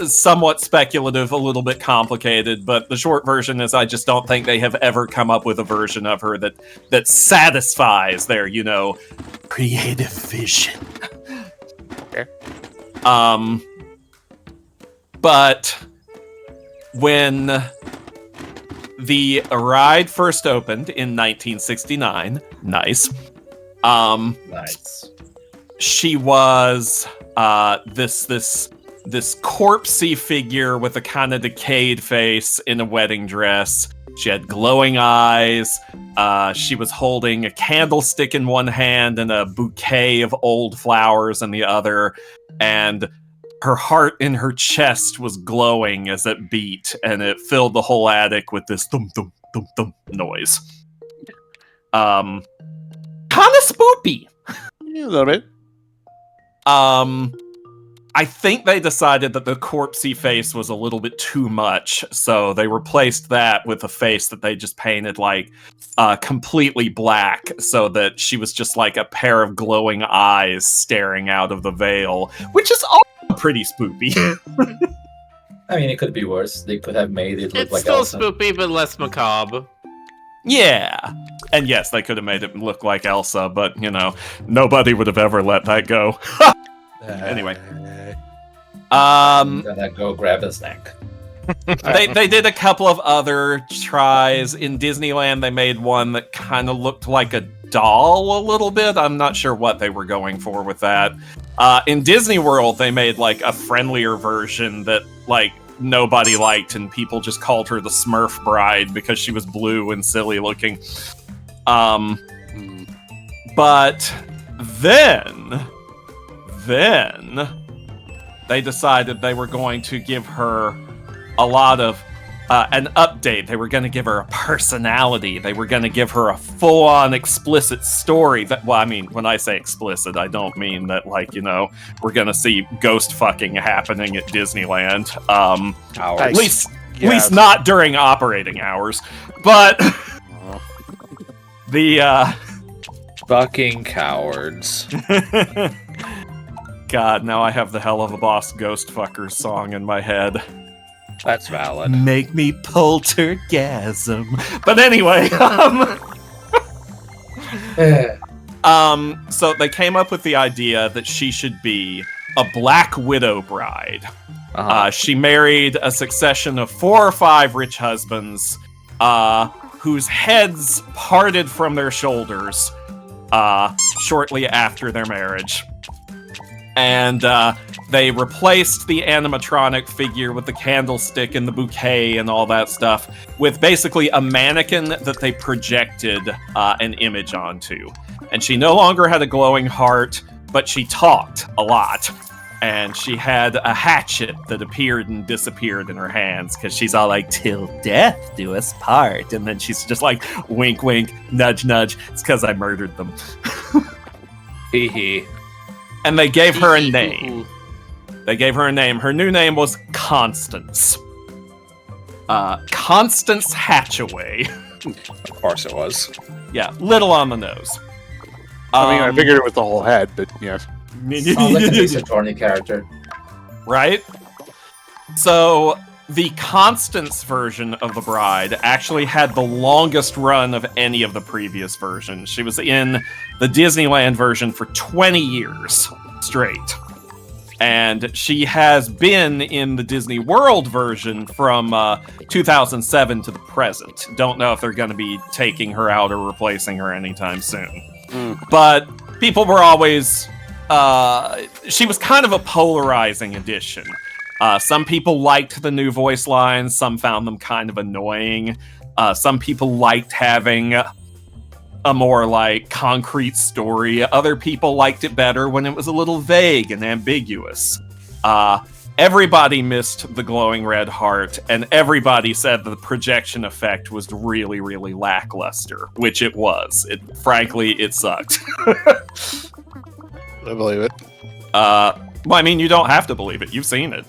somewhat speculative, a little bit complicated, but the short version is I just don't think they have ever come up with a version of her that satisfies their, creative vision. Okay. But when the ride first opened in 1969, nice. Nice. She was this corpsey figure with a kind of decayed face in a wedding dress. She had glowing eyes. She was holding a candlestick in one hand and a bouquet of old flowers in the other. And her heart in her chest was glowing as it beat, and it filled the whole attic with this thump thump thump thump noise. Kind of spoopy. Yeah, a little bit. I think they decided that the corpsey face was a little bit too much, so they replaced that with a face that they just painted like completely black, so that she was just like a pair of glowing eyes staring out of the veil, which is also pretty spoopy. I mean, it could be worse. They could have made it look It's like still Elsa. spoopy, but less macabre. Yeah. And yes, they could have made it look like Elsa, but, you know, nobody would have ever let that go. Anyway. Gonna go grab a snack. They did a couple of other tries. In Disneyland, they made one that kind of looked like a doll a little bit. I'm not sure what they were going for with that. In Disney World, they made like a friendlier version that like nobody liked, and people just called her the Smurf Bride because she was blue and silly looking. But then they decided they were going to give her a lot of an update. They were going to give her a personality. They were going to give her a full-on explicit story. That, well, I mean, when I say explicit, I don't mean that, like, you know, we're going to see ghost fucking happening at Disneyland. At least not during operating hours. But the Fucking cowards. God, now I have the Hell of a Boss Ghost Fuckers song in my head. That's valid. Make me poltergasm. But anyway, so they came up with the idea that she should be a Black Widow bride. She married a succession of 4 or 5 rich husbands, whose heads parted from their shoulders shortly after their marriage. And they replaced the animatronic figure with the candlestick and the bouquet and all that stuff with basically a mannequin that they projected an image onto. And she no longer had a glowing heart, but she talked a lot. And she had a hatchet that appeared and disappeared in her hands because she's all like, "Till death do us part." And then she's just like, wink, wink, nudge, nudge. It's because I murdered them. Hee hee. And they gave her a name. Her new name was Constance. Constance Hatchaway. Of course it was. Yeah, little on the nose. I mean, I figured it was the whole head, but yes. Sounds like a decent Attorney character. Right? So, the Constance version of the bride actually had the longest run of any of the previous versions. She was in the Disneyland version for 20 years straight. And she has been in the Disney World version from 2007 to the present. Don't know if they're going to be taking her out or replacing her anytime soon. But people were always... she was kind of a polarizing addition. Some people liked the new voice lines, some found them kind of annoying. Some people liked having a more, like, concrete story. Other people liked it better when it was a little vague and ambiguous. Everybody missed the glowing red heart, and everybody said the projection effect was really, really lackluster, which it was. Frankly, it sucked. I believe it. Well, I mean, you don't have to believe it. You've seen it.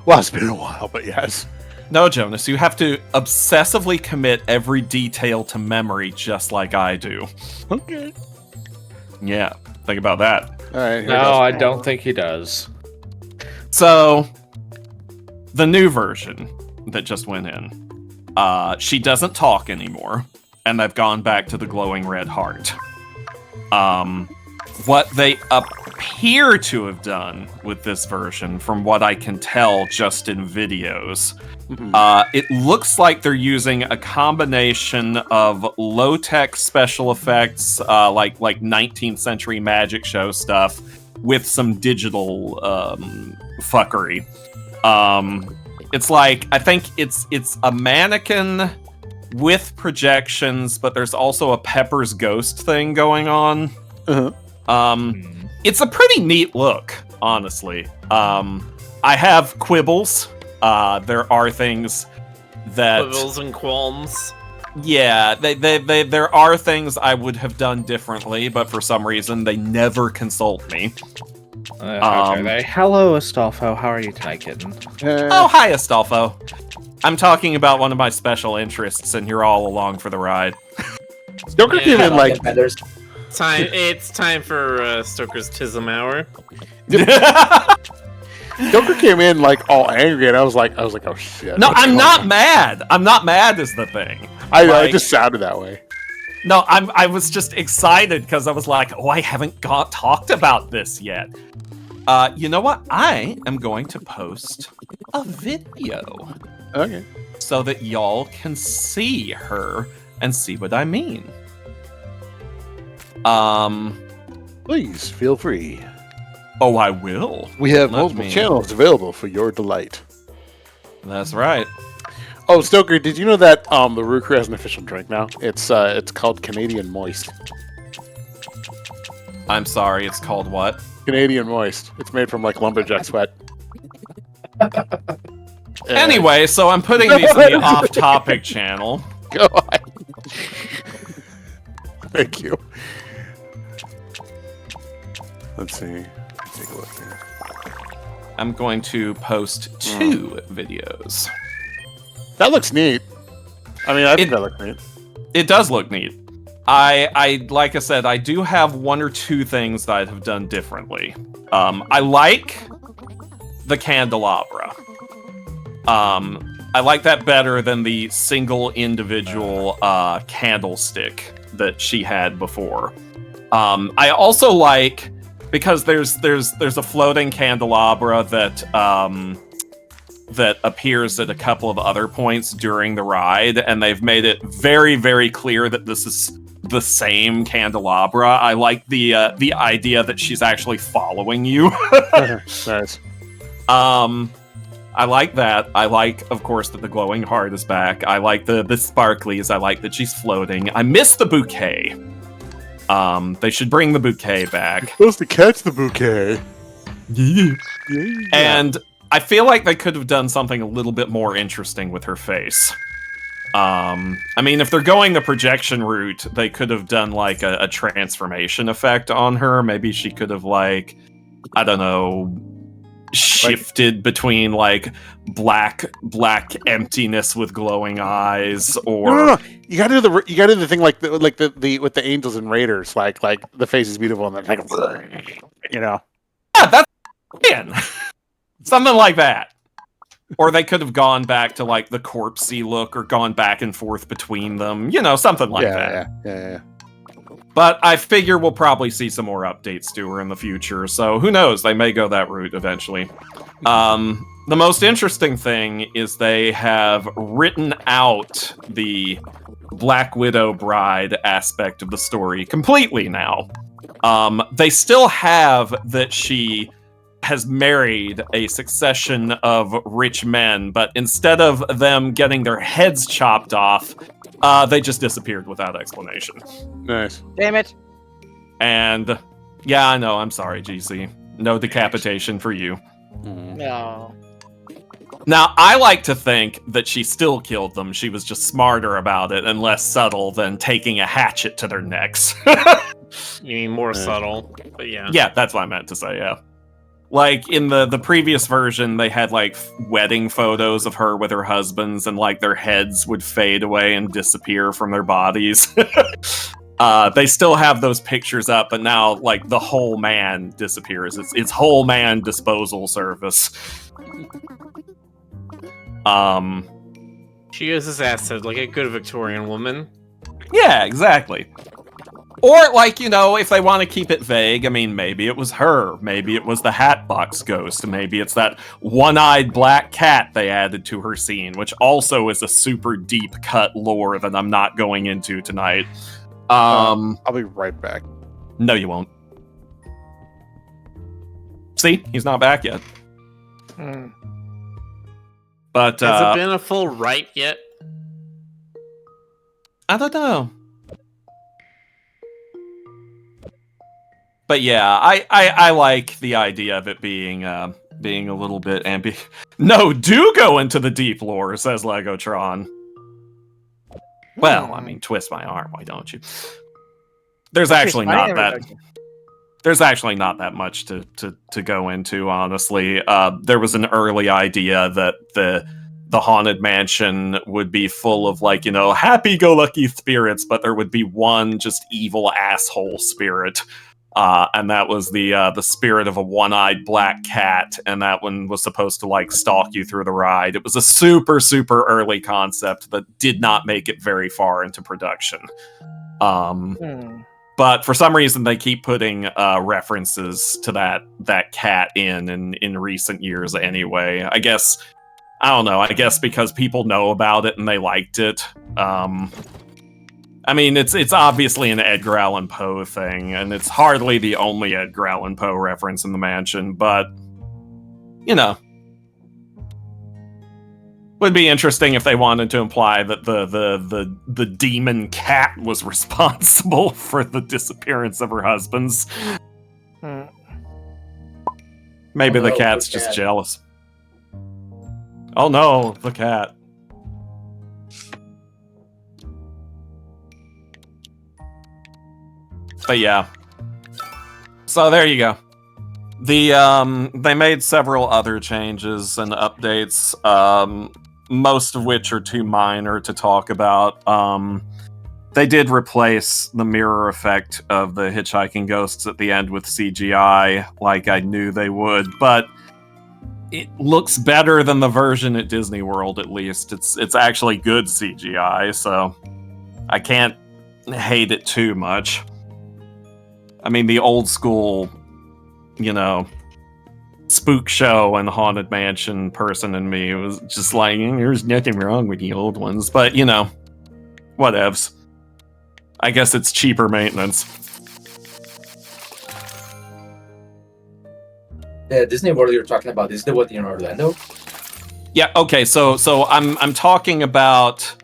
Well, it's been a while, but yes. No, Jonas, you have to obsessively commit every detail to memory just like I do. Okay. Yeah, think about that. All right. No, I don't think he does. So, the new version that just went in, she doesn't talk anymore, and they've gone back to the glowing red heart. What they appear to have done with this version, from what I can tell just in videos, it looks like they're using a combination of low-tech special effects, like 19th century magic show stuff, with some digital fuckery. It's like, I think it's a mannequin with projections, but there's also a Pepper's Ghost thing going on. It's a pretty neat look, honestly. I have quibbles. There are things that Quibbles and qualms. Yeah, there are things I would have done differently, but for some reason they never consult me. Okay. Hello, Astolfo. How are you tonight, kitten? Oh, hi, Astolfo. I'm talking about one of my special interests, and you're all along for the ride. Stoker came in like It's time for Stoker's Tism Hour. Stoker came in like all angry, and I was like, oh shit. No, I'm not mad. I'm not mad is the thing. I just sounded that way. No, I was just excited because I was like, oh, I haven't talked about this yet. You know what? I am going to post a video. Okay. So that y'all can see her and see what I mean. Please feel free. Oh, I will. We have Let multiple me- channels available for your delight. That's right. Oh, Stoker, did you know that the Roo Croo has an official drink now? It's called Canadian Moist. I'm sorry, it's called what? Canadian Moist. It's made from like lumberjack sweat. Anyway, so I'm putting these in the off-topic channel. Go on. Thank you. Let's see. Take a look here. I'm going to post 2 videos. That looks neat. I mean, I think that looks neat. It does look neat. I like I said, I do have 1 or 2 things that I have done differently. I like the candelabra. I like that better than the single individual candlestick that she had before. I also like, because there's a floating candelabra that that appears at a couple of other points during the ride, and they've made it very, very clear that this is the same candelabra. I like the idea that she's actually following you. Nice. I like that. I like, of course, that the glowing heart is back. I like the sparklies. I like that she's floating. I miss the bouquet. They should bring the bouquet back. Supposed to catch the bouquet. And I feel like they could have done something a little bit more interesting with her face. I mean, if they're going the projection route, they could have done like a transformation effect on her. Maybe she could have like, I don't know, shifted between like black emptiness with glowing eyes, or No. You gotta do the thing like the with the angels and raiders, like the face is beautiful and then like, you know. Yeah, that's in. Something like that. Or they could have gone back to like the corpsey look, or gone back and forth between them, you know, something like that. Yeah. But I figure we'll probably see some more updates to her in the future, so who knows, they may go that route eventually. The most interesting thing is they have written out the Black Widow bride aspect of the story completely now. They still have that she has married a succession of rich men, but instead of them getting their heads chopped off, they just disappeared without explanation. Nice. Damn it. And yeah, I know, I'm sorry, GC. No decapitation for you. No. Now, I like to think that she still killed them. She was just smarter about it and less subtle than taking a hatchet to their necks. You mean more subtle, but yeah. Yeah, that's what I meant to say, yeah. Like, in the previous version, they had, like, wedding photos of her with her husbands, and, like, their heads would fade away and disappear from their bodies. They still have those pictures up, but now, like, the whole man disappears. It's whole man disposal service. She uses acid like a good Victorian woman. Yeah, exactly. Or, like, you know, if they want to keep it vague, I mean, maybe it was her. Maybe it was the Hatbox Ghost. Maybe it's that one-eyed black cat they added to her scene, which also is a super deep-cut lore that I'm not going into tonight. I'll be right back. No, you won't. See? He's not back yet. But, Has it been a full right yet? I don't know. But yeah, I like the idea of it being being a little bit No, do go into the deep lore, says Legotron. Well, I mean, twist my arm, why don't you? There's actually not that. There's actually not that much to go into, honestly. There was an early idea that the Haunted Mansion would be full of, like, you know, happy-go-lucky spirits, but there would be one just evil asshole spirit. And that was the spirit of a one-eyed black cat, and that one was supposed to, like, stalk you through the ride. It was a super, super early concept that did not make it very far into production. But for some reason, they keep putting references to that cat in recent years anyway. I guess, I don't know, I guess because people know about it and they liked it. I mean, it's obviously an Edgar Allan Poe thing, and it's hardly the only Edgar Allan Poe reference in the mansion, but, you know. Would be interesting if they wanted to imply that the demon cat was responsible for the disappearance of her husband's. Maybe the cat's just jealous. Oh no, the cat. But yeah. So there you go. They made several other changes and updates, most of which are too minor to talk about. They did replace the mirror effect of the hitchhiking ghosts at the end with CGI, like I knew they would, but it looks better than the version at Disney World, at least. It's actually good CGI, so I can't hate it too much. I mean, the old school, you know, spook show and Haunted Mansion person in me was just like, there's nothing wrong with the old ones, but, you know, whatevs. I guess it's cheaper maintenance. The Disney World you're talking about, is the one in Orlando? Yeah, okay, so I'm talking about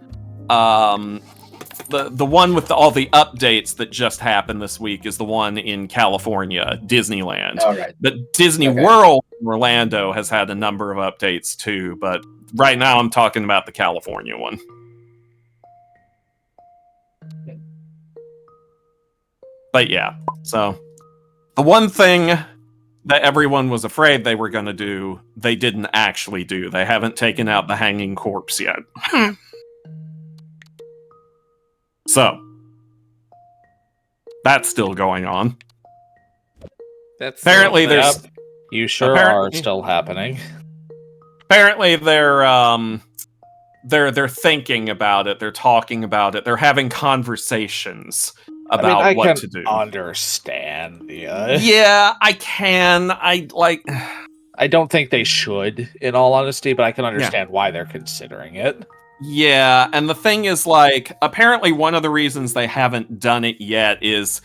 the one with all the updates that just happened this week is the one in California, Disneyland. All right. But Disney World in Orlando has had a number of updates too, but right now I'm talking about the California one. But yeah, so the one thing that everyone was afraid they were going to do, they didn't actually do. They haven't taken out the hanging corpse yet. So, that's still going on. That's apparently there's... Yep. You sure are still happening. Apparently they're thinking about it, they're talking about it, they're having conversations about what to do. I understand. Yeah, I can. I don't think they should, in all honesty, but I can understand why they're considering it. Yeah, and the thing is, like, apparently one of the reasons they haven't done it yet is,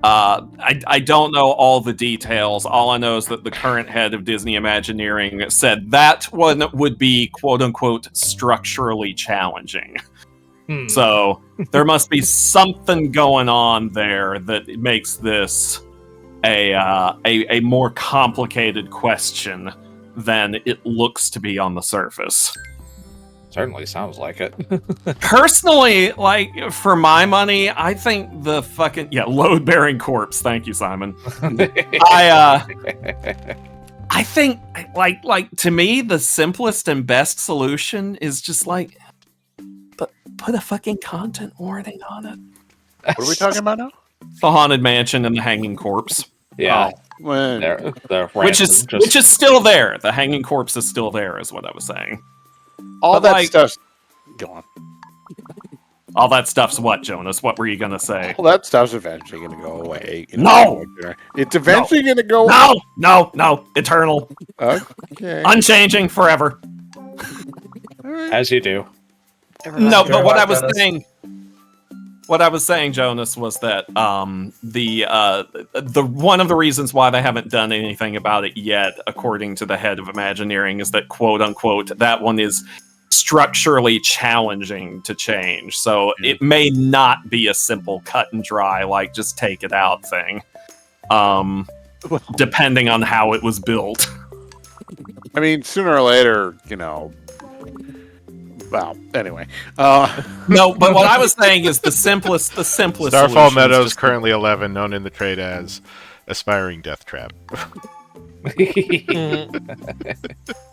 I don't know all the details. All I know is that the current head of Disney Imagineering said that one would be, quote-unquote, structurally challenging. So, there must be something going on there that makes this a more complicated question than it looks to be on the surface. Certainly sounds like it. Personally, like, for my money, I think the fucking... Yeah, load-bearing corpse. Thank you, Simon. I think, like, to me, the simplest and best solution is just, like, put a fucking content warning on it. What are we talking about now? The Haunted Mansion and the Hanging Corpse. Yeah. Which is still there. The Hanging Corpse is still there, is what I was saying. All that stuff's... Go on. All that stuff's what, Jonas? What were you going to say? All that stuff's eventually going to go away. No! It's eventually going to go away. No! Eternal. Okay. Unchanging forever. As you do. No, but what I was saying, Jonas, was that the one of the reasons why they haven't done anything about it yet, according to the head of Imagineering, is that, quote unquote, that one is structurally challenging to change. So it may not be a simple cut and dry, like, just take it out thing. Depending on how it was built. I mean, sooner or later, well, anyway. No, but what I was saying is the simplest Starfall solution is Meadows just- currently 11, known in the trade as Aspiring Death Trap.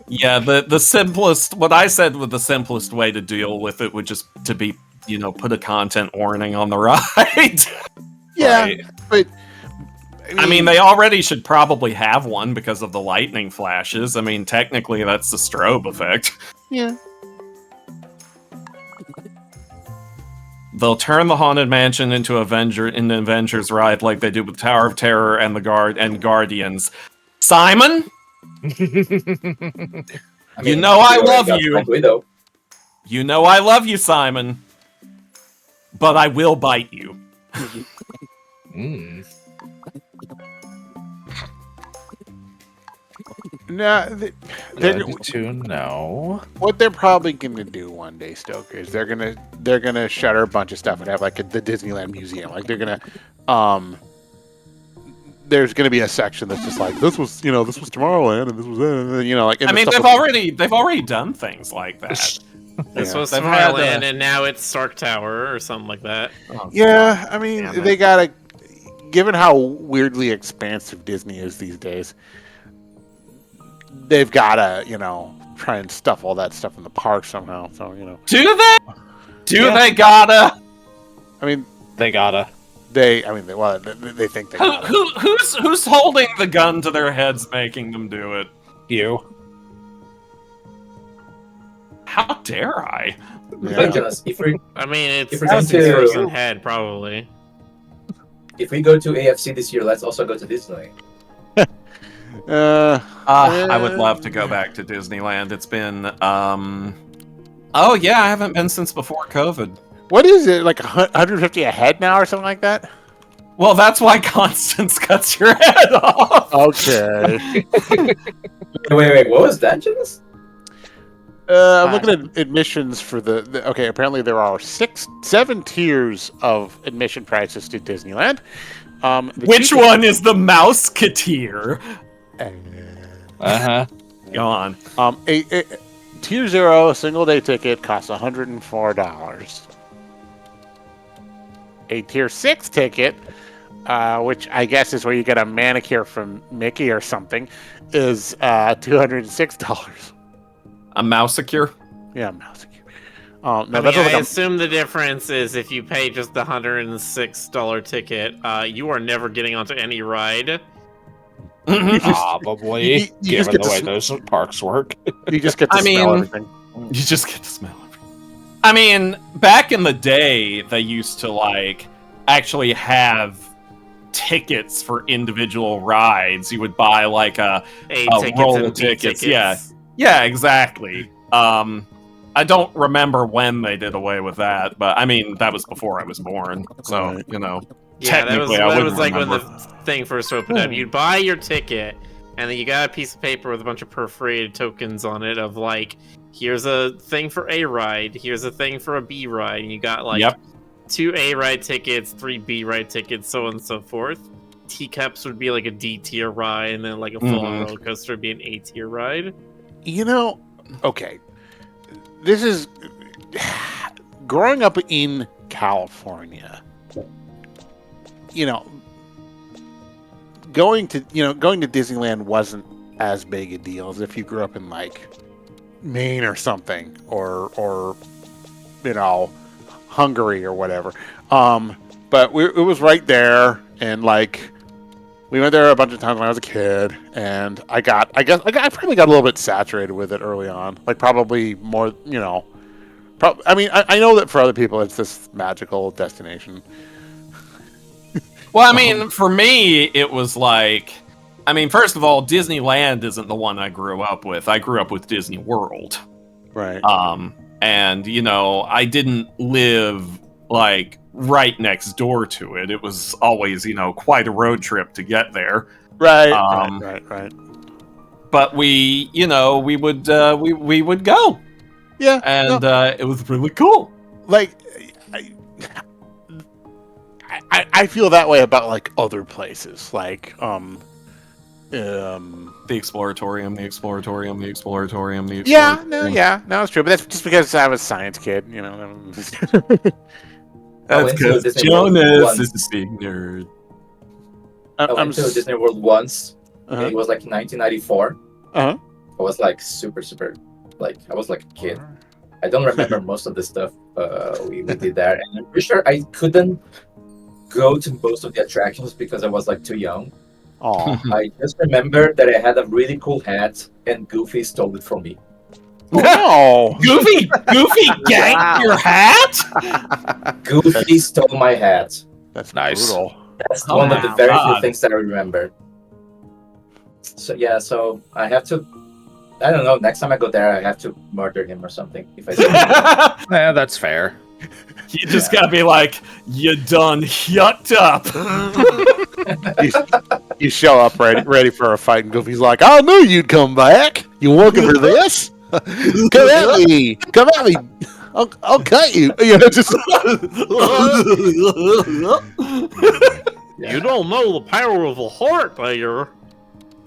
Yeah, the simplest. What I said with the simplest way to deal with it would just to be, put a content warning on the ride. Yeah, Right. but I mean, they already should probably have one because of the lightning flashes. I mean, technically, that's the strobe effect. yeah. They'll turn the Haunted Mansion into an Avengers ride like they did with Tower of Terror and the Guardians. Simon, I you know I already love got you. Black Widow. You know I love you, Simon. But I will bite you. Mm. No, Good to know. what they're probably going to do one day, Stoker, is they're gonna shutter a bunch of stuff and have like the Disneyland Museum. Like they're gonna, there's gonna be a section that's just like this was Tomorrowland and this was like. I mean, they've already done things like that. This Yeah. was They've had, Tomorrowland, and now it's Stark Tower or something like that. Oh, Yeah, I mean, damn it. they gotta. Given how weirdly expansive Disney is these days, they've gotta try and stuff all that stuff in the park somehow. So Do they? Do Yeah. they gotta? I mean, They gotta. they think they gotta. Who's holding the gun to their heads, making them do it? You. How dare I? Like, Jonas, if we I mean, it's If we're going Disney's to- person head, probably. go to AFC this year, let's also go to Disney. I would love to go back to Disneyland. It's been, oh yeah, I haven't been since before COVID. What is it, like 150 a head now or something like that? Well, that's why Constance cuts your head off. Okay. Wait, what was that, Jonas? I'm looking at admissions for the okay, apparently there are 7 tiers of admission prices to Disneyland. The Which cheapest- one is the Mouseketeer? Uh-huh. Go on. A tier 0 single day ticket costs $104. A tier 6 ticket, which I guess is where you get a manicure from Mickey or something, is $206. A Mousecure? Yeah, mouse. No, I that's mean, like I a, assume the difference is if you pay just the $106 ticket, you are never getting onto any ride. you just, Probably, you just given get the to way sm- those parks work. you just get to I smell mean- everything. You just get to smell it. I mean, back in the day, they used to, actually have tickets for individual rides. You would buy, A tickets roll and of B tickets, yeah. Yeah, exactly. I don't remember when they did away with that, but I mean, that was before I was born. So, Right. Yeah, that was, technically, I that wouldn't was like when the remember. thing first opened up. You'd buy your ticket, and then you got a piece of paper with a bunch of perforated tokens on it of here's a thing for A ride, here's a thing for a B ride, and you got Yep. 2 A ride tickets, 3 B ride tickets, so on and so forth. Teacups would be like a D tier ride, and then a full-on Mhm. roller coaster would be an A tier ride. Okay. This is growing up in California. Going to Disneyland wasn't as big a deal as if you grew up in Maine or something, or Hungary or whatever. But it was right there, and we went there a bunch of times when I was a kid, and I probably got a little bit saturated with it early on. Probably more, I mean, I know that for other people it's this magical destination. Well, I mean, for me, it was first of all, Disneyland isn't the one I grew up with. I grew up with Disney World. Right. And, I didn't live, right next door to it. It was always, quite a road trip to get there. Right. Right. But we would go. Yeah. And it was really cool. I feel that way about other places. The exploratorium. Yeah, no, it's true. But that's just because I was a science kid, you know. I That's went to because Disney World Jonas once. is a big nerd. I went to Disney World once. Uh-huh. It was like 1994. Uh-huh. I was like super, like I was like a kid. I don't remember most of the stuff we did there, and I'm pretty sure I couldn't go to most of the attractions because I was like too young. Oh, I just remember that I had a really cool hat, and Goofy stole it from me. no! Goofy ganked Wow. your hat? Goofy stole my hat. That's Nice. brutal. That's Oh one of the my very few God. things that I remember. So yeah, so I have to. I don't know. Next time I go there, I have to murder him or something. If I see him. Yeah, that's fair. You just gotta be like, you done yucked up. You show up ready for a fight, and Goofy's like, "I knew you'd come back. You looking for this? Come at me! I'll cut you." You know, just You don't know the power of the heart, there.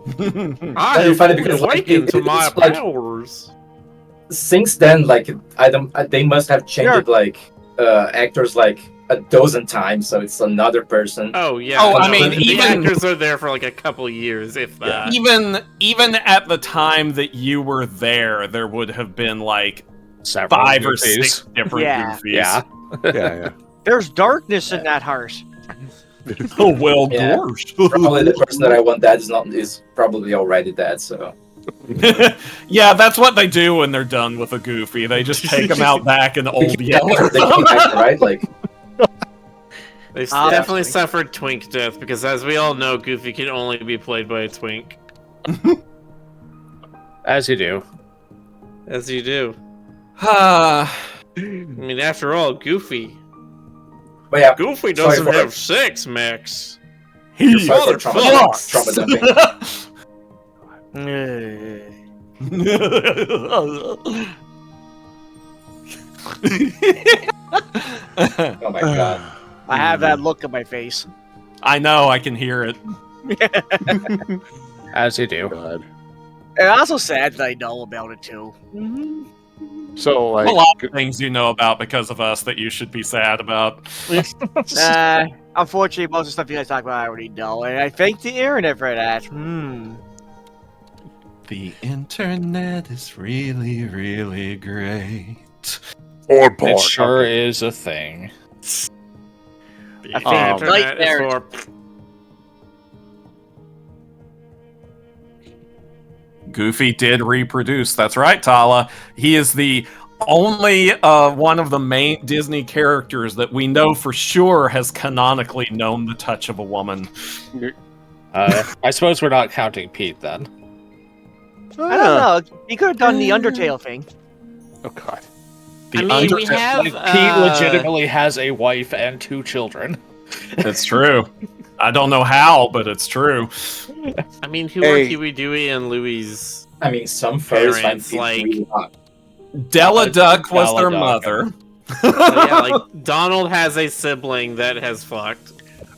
I Very have funny fully because, like, awakened to it's my like- powers. Since then, like they must have changed like actors like a dozen times, so it's another person. Oh yeah. Oh, I no, mean, the even- actors are there for like a couple years, if that. Even at the time that you were there would have been like Several 5 or Goofies. 6 different Yeah. Goofies. Yeah. yeah. There's darkness in that heart. Oh well, Yeah. gosh. Probably the person that I want dead is probably already dead. So Yeah, that's what they do when they're done with a Goofy. They just take them out back in old yellow. they came back, right? Like They've Ah, definitely definitely. suffered twink death because, as we all know, Goofy can only be played by a twink. As you do. As you do. Ah, I mean, after all, Goofy but yeah, Goofy Sorry doesn't for- have sex, Max. he sorry for trauma fucks. dumping. Oh my god. I have that look on my face. I know, I can hear it. As you do. God. And also sad that I know about it too. So A like, lot of things you know about because of us that you should be sad about. Unfortunately, most of the stuff you guys talk about I already know, and I thank the internet for that. The internet is really, really great. or porn. It sure is a thing. The I think internet right there- is for... Goofy did reproduce. That's right, Tala. He is the only one of the main Disney characters that we know for sure has canonically known the touch of a woman. I suppose we're not counting Pete then. I don't know. He could have done the Undertale thing. Oh god. The I mean, we Undertale- have... Pete legitimately has a wife and 2 children. It's true. I don't know how, but it's true. I mean, who Hey. are Huey, Dewey, and Louie's... I mean, some furries find Parents, Pete like- really hot. Della Duck was Della their Duck. mother. So, yeah, like, Donald has a sibling that has fucked.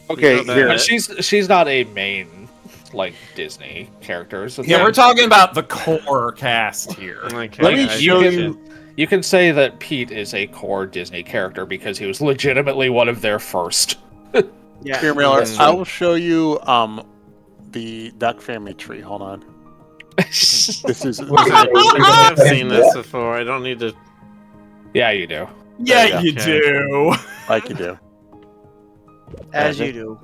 Okay, You know here. that. But she's not a main like Disney character. So Yeah, we're talking about the core cast here. Okay, Let me I show get you- you can say that Pete is a core Disney character because he was legitimately one of their first. Yeah. Here, Miller. That's I true. will show you the duck family tree. Hold on. This is I've seen this before. I don't need to... Yeah, you do. Yeah, you Okay. do. like you do. As you do.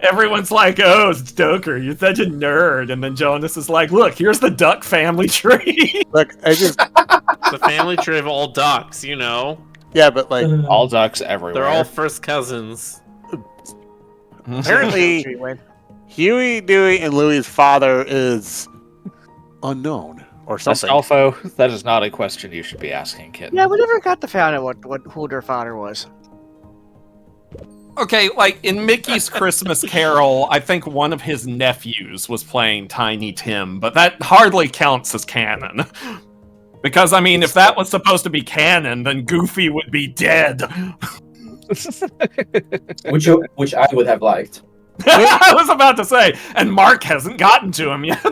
Everyone's like, oh, Stoker, you're such a nerd. And then Jonas is like, look, here's the duck family tree. Look, I just It's a family tree of all ducks, you know? yeah, but like All ducks everywhere. They're all first cousins. apparently Tree win. Huey, Dewey, and Louie's father is unknown or something. Astolfo, that is not a question you should be asking, kid. Yeah, we never got to find out who their father was. Okay, like in Mickey's Christmas Carol, I think one of his nephews was playing Tiny Tim, but that hardly counts as canon. Because, I mean, if that was supposed to be canon, then Goofy would be dead. Which I would have liked. I was about to say, and Mark hasn't gotten to him yet.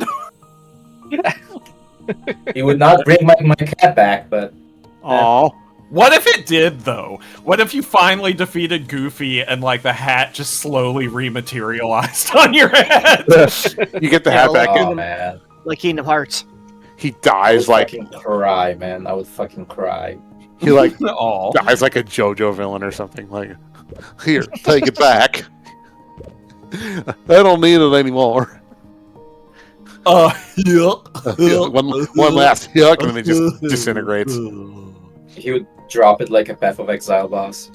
He would not bring my cat back, but Aw. What if it did, though? What if you finally defeated Goofy and, like, the hat just slowly rematerialized on your head? You get the hat back oh in. man, Like Kingdom Hearts. He I would dies like fucking cry, man. I would fucking cry. he like Aw. dies like a JoJo villain or something. Like, here, take it back. I don't need it anymore. Yeah. One last yuck, and then it just disintegrates. He would drop it like a Path of Exile boss.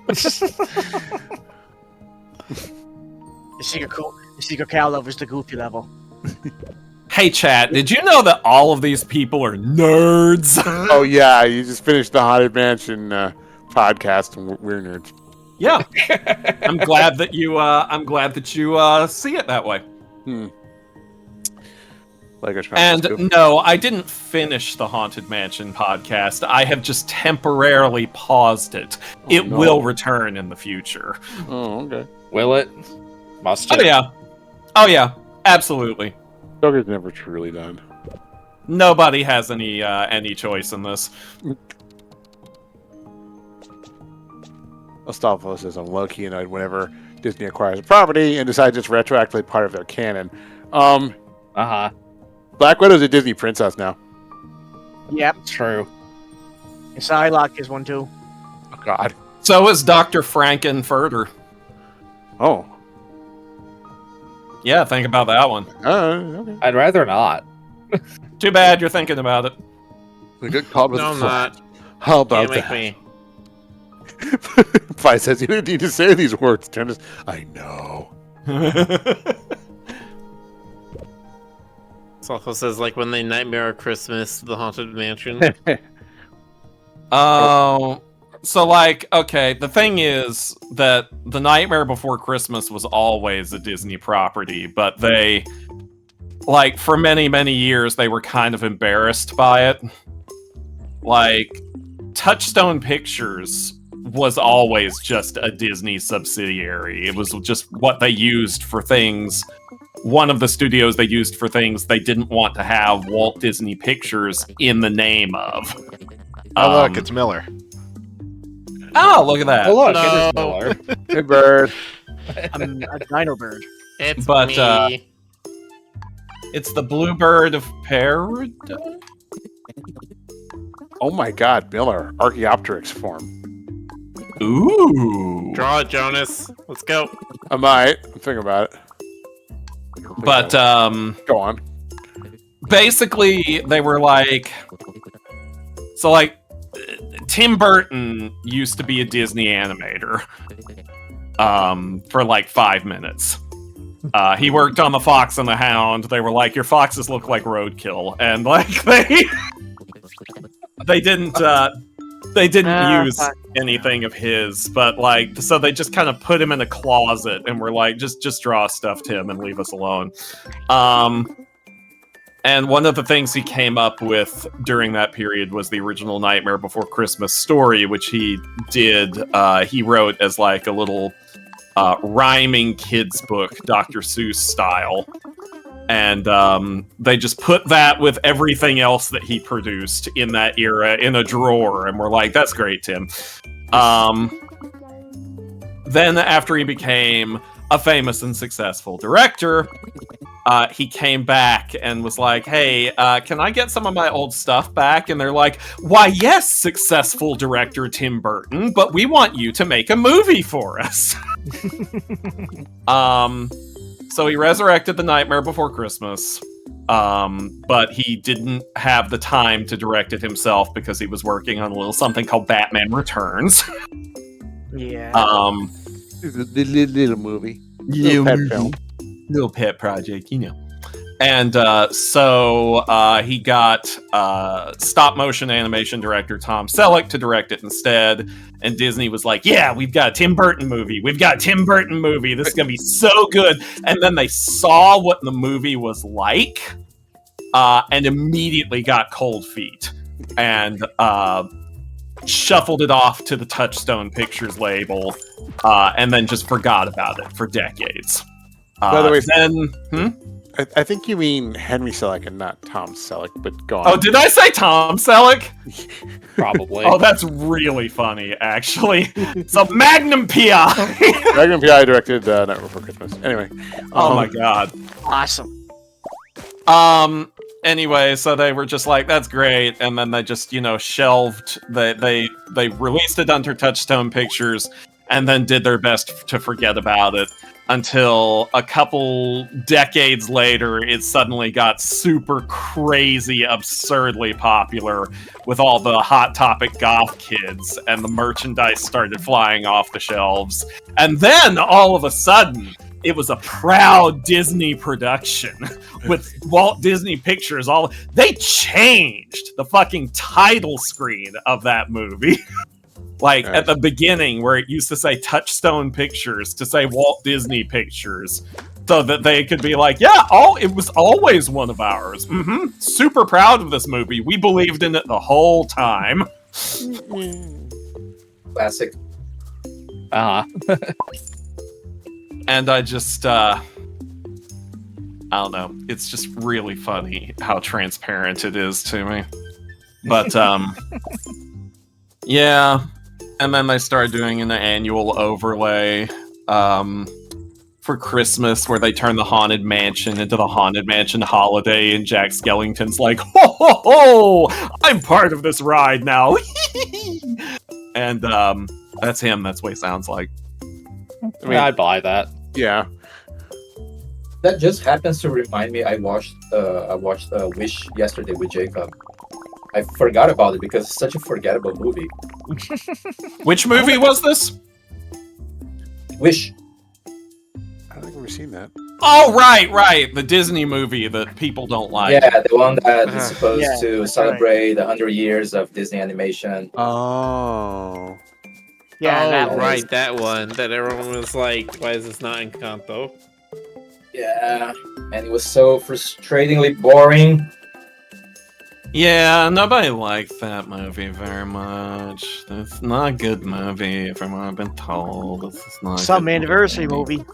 The secret cow level is the Goofy level. Hey, chat, did you know that all of these people are nerds? Oh yeah, you just finished the Haunted Mansion podcast, and we're nerds. Yeah. I'm glad that you see it that way. Like And no, I didn't finish the Haunted Mansion podcast. I have just temporarily paused it. It will return in the future. Oh, okay. Will it? Must Oh it? yeah. Oh yeah. Absolutely. Joker's never truly done. Nobody has any choice in this. Astolfo says I'm low-key annoyed whenever Disney acquires a property and decides it's retroactively part of their canon. Uh-huh. Black Widow's a Disney princess now. Yep. True. And Psylocke is one too. Oh God. So is Dr. Frankenfurter. Oh. Yeah, think about that one. Okay. I'd rather not. Too bad you're thinking about it. We get caught with No, I'm the not. How about Can't make that? me. Fi says you didn't need to say these words. Dennis, I know. It also says like when they nightmare of Christmas, the Haunted Mansion. Oh, so like, okay, the thing is that The Nightmare Before Christmas was always a Disney property, but they, like, for many, many years, they were kind of embarrassed by it. Like, Touchstone Pictures was always just a Disney subsidiary. It was just what they used for things. One of the studios they used for things they didn't want to have Walt Disney Pictures in the name of. Oh, look, it's Miller. Oh, look at that. Oh, look, No. it is Miller. Hey, bird. I'm a dino bird. It's But, me. It's the Bluebird of Paradise? Oh my God, Miller. Archaeopteryx form. Ooh. Draw it, Jonas. Let's go. I might. I'm thinking about it. But, Go on. basically, they were like... So, like, Tim Burton used to be a Disney animator for, like, 5 minutes. He worked on The Fox and the Hound. They were like, your foxes look like roadkill. And, like, they didn't use fuck. anything of his, but like, so they just kind of put him in a closet and were like, just draw stuff, Tim, and leave us alone. And one of the things he came up with during that period was the original Nightmare Before Christmas story, which he did. He wrote as like a little rhyming kids book, Dr. Seuss style. And they just put that with everything else that he produced in that era in a drawer, and we're like, that's great, Tim. Then after he became a famous and successful director, he came back and was like, hey, can I get some of my old stuff back? And they're like, why, yes, successful director Tim Burton, but we want you to make a movie for us. So he resurrected The Nightmare Before Christmas, but he didn't have the time to direct it himself because he was working on a little something called Batman Returns. Yeah. Little movie. Little pet film. Little pet project, you know. And so he got stop motion animation director Tom Selleck to direct it instead. And Disney was like, yeah, we've got a Tim Burton movie. We've got a Tim Burton movie. This is going to be so good. And then they saw what the movie was like and immediately got cold feet and shuffled it off to the Touchstone Pictures label and then just forgot about it for decades. By the way, then I think you mean Henry Selick and not Tom Selleck, but go on. oh, did I say Tom Selleck? Probably. Oh, that's really funny, actually. So Magnum PI. Magnum PI directed Night Before Christmas. Anyway. Oh my god. Awesome. Anyway, so they were just like, that's great, and then they just, shelved. They released it under Touchstone Pictures, and then did their best to forget about it until a couple decades later, it suddenly got super crazy, absurdly popular with all the Hot Topic goth kids, and the merchandise started flying off the shelves. And then, all of a sudden, it was a proud Disney production with Walt Disney Pictures. They changed the fucking title screen of that movie. Like at the beginning, where it used to say Touchstone Pictures, to say Walt Disney Pictures, so that they could be like, yeah, it was always one of ours. Super proud of this movie. We believed in it the whole time. Classic. And I just, I don't know. It's just really funny how transparent it is to me. But, yeah. And then they started doing an annual overlay for Christmas where they turn the Haunted Mansion into the Haunted Mansion Holiday, and Jack Skellington's like, ho ho ho! I'm part of this ride now! And that's him. That's what he sounds like. I mean, I'd buy that. Yeah. That just happens to remind me. I watched Wish yesterday with Jacob. I forgot about it because it's such a forgettable movie. Which movie was this? Wish. I don't think I've ever seen that. Oh, right. The Disney movie that people don't like. Yeah, the one that is supposed Yeah, to celebrate 100 years of Disney animation. Oh. Yeah, oh, that one. right, that one. That everyone was like, why is this not Encanto? Yeah, and it was so frustratingly boring. Yeah, nobody liked that movie very much. It's not a good movie, from what I've been told. It's not Some anniversary movie.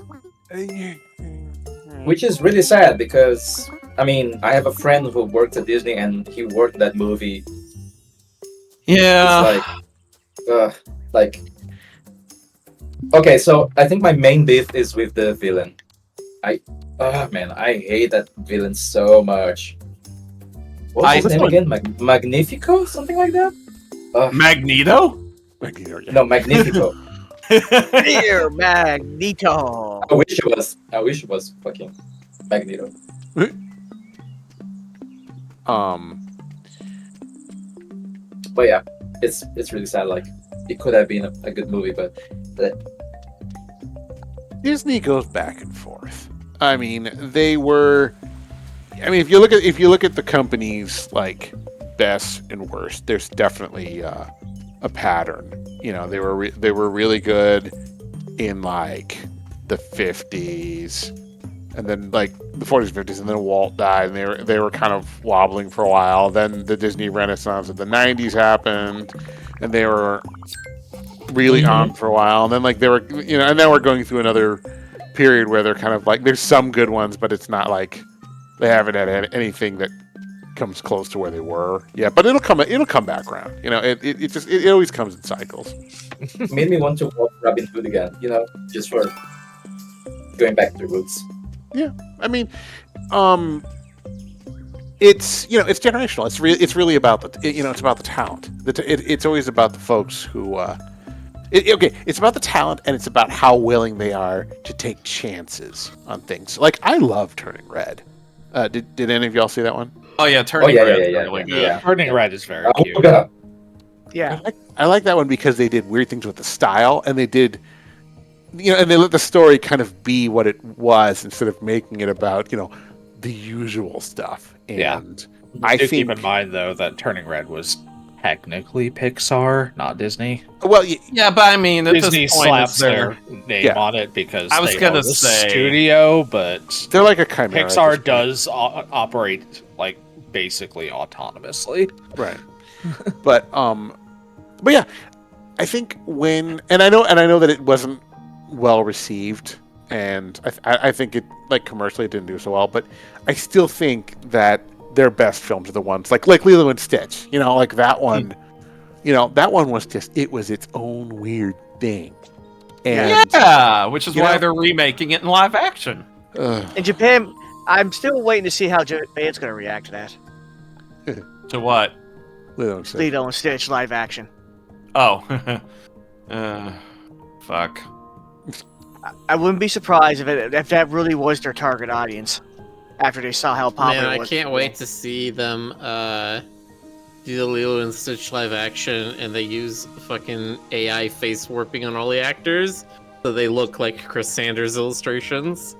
Which is really sad because, I mean, I have a friend who worked at Disney and he worked that movie. Yeah. It's like, okay, so I think my main beef is with the villain. I hate that villain so much. What was his name again? Magnifico? Something like that? Magneto? Magneto, yeah. No, Magnifico. Dear Magneto. I wish it was fucking Magneto. But yeah, it's really sad. Like, it could have been a good movie, but Disney goes back and forth. I mean, if you look at the company's like best and worst, there's definitely a pattern. You know, they were really good in like the 50s, and then like the 40s, 50s, and then Walt died, and they were kind of wobbling for a while. Then the Disney Renaissance of the 90s happened, and they were really on for a while. And then like they were, and then we're going through another period where they're kind of like, there's some good ones, but it's not like they haven't had anything that comes close to where they were. Yeah, but it'll come back around. It always comes in cycles. made me want to watch Robin Hood again. Just for going back to the roots. Yeah, I mean, it's generational. It's really about it's about the talent. It's always about the folks who. It's about the talent, and it's about how willing they are to take chances on things. Like, I love Turning Red. Did any of y'all see that one? Oh yeah, Turning Red is really good. Yeah, Turning Red is very cute. Yeah. I like that one because they did weird things with the style, and they did, and they let the story kind of be what it was instead of making it about, the usual stuff. And Yeah. I Do think, keep in mind though that Turning Red was technically Pixar, not Disney. well, Yeah, but I mean, at Disney this point, slaps it's their... their name Yeah. on it because I was they gonna own the say- studio, but they're like a chimera. at this Pixar point. does operate like basically autonomously. Right. but yeah, I think and I know that it wasn't well received and I think it like commercially it didn't do so well, but I still think that their best films are the ones like Lilo and Stitch. You know, like that one. You know, that one was just it was its own weird thing. And Yeah, which is why they're remaking it in live action. In Japan, I'm still waiting to see how Japan's going to react to that. To what? Lilo and Stitch live action. Oh. Fuck. I wouldn't be surprised if that really was their target audience after they saw how popular Man, it I was. can't wait to see them do the Lilo and Stitch live action, and they use fucking AI face warping on all the actors, so they look like Chris Sanders illustrations.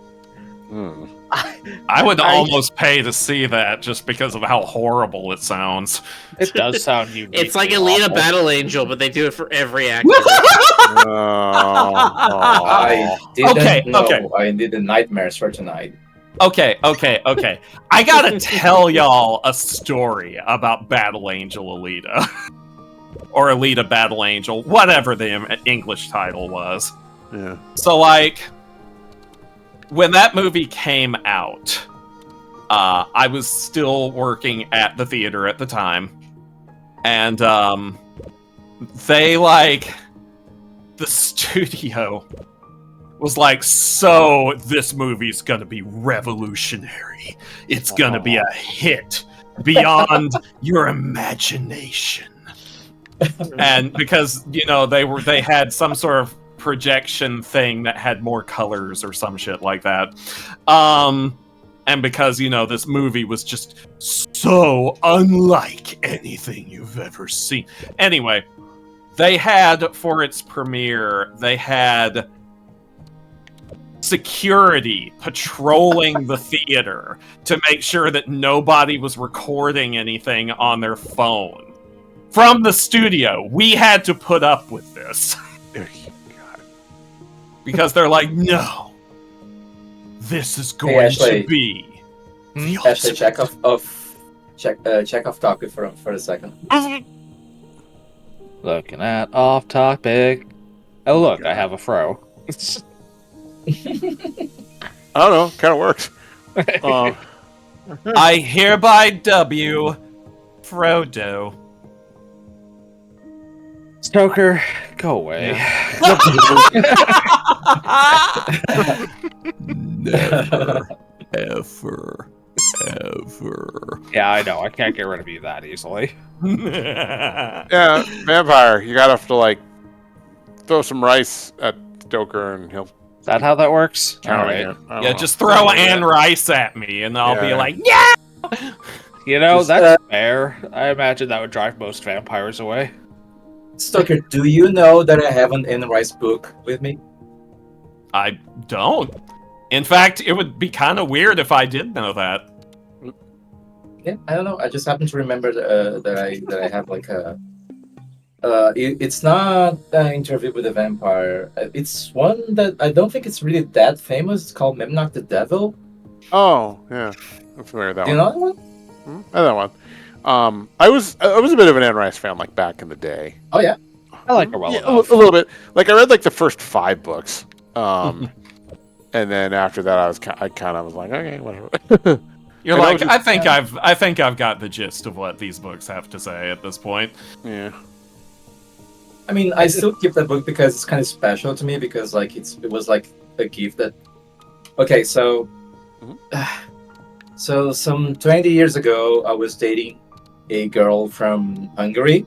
I would almost pay to see that just because of how horrible it sounds. It does sound unique. It's like Alita Battle Angel, but they do it for every actor. I didn't know I needed nightmares for tonight. Okay. I gotta tell y'all a story about Battle Angel Alita. Or Alita Battle Angel, whatever the English title was. Yeah. So, like, when that movie came out, I was still working at the theater at the time. And, the studio was like, so this movie's gonna be revolutionary. It's gonna be a hit beyond your imagination. And because, they had some sort of projection thing that had more colors or some shit like that. And because, this movie was just so unlike anything you've ever seen. Anyway, they had, for its premiere, they had security patrolling the theater to make sure that nobody was recording anything on their phone. From the studio, we had to put up with this. Because they're like, no, this is going to be the Actually, check off topic for a second. Looking at off topic. Oh look, I have a fro. I don't know, kind of works. I hereby W Frodo. Stoker, go away. Never, ever. Yeah, I know. I can't get rid of you that easily. Yeah, vampire. You gotta have to like throw some rice at Stoker, and he'll. Is that how that works? Alright. Yeah, just throw Anne Rice at me, and I'll be like, yeah. That's fair. I imagine that would drive most vampires away. Stoker, do you know that I have an Anne Rice book with me? I don't. In fact, it would be kind of weird if I did know that. Yeah, I don't know. I just happen to remember that I have like a. It's not an interview with a vampire. It's one that I don't think it's really that famous. It's called Memnock the Devil. Oh yeah, I'm familiar with that Do you one. know that one? I know that one. I was a bit of an Anne Rice fan like back in the day. Oh yeah, I like her well Yeah, enough. a little bit. Like I read like the first 5 books, and then after that I kind of was like, okay, whatever. You're And like, I I think I've got the gist of what these books have to say at this point. Yeah. I mean, I still keep that book because it's kind of special to me because like it was like a gift that. Okay, so. So some 20 years ago, I was dating a girl from Hungary.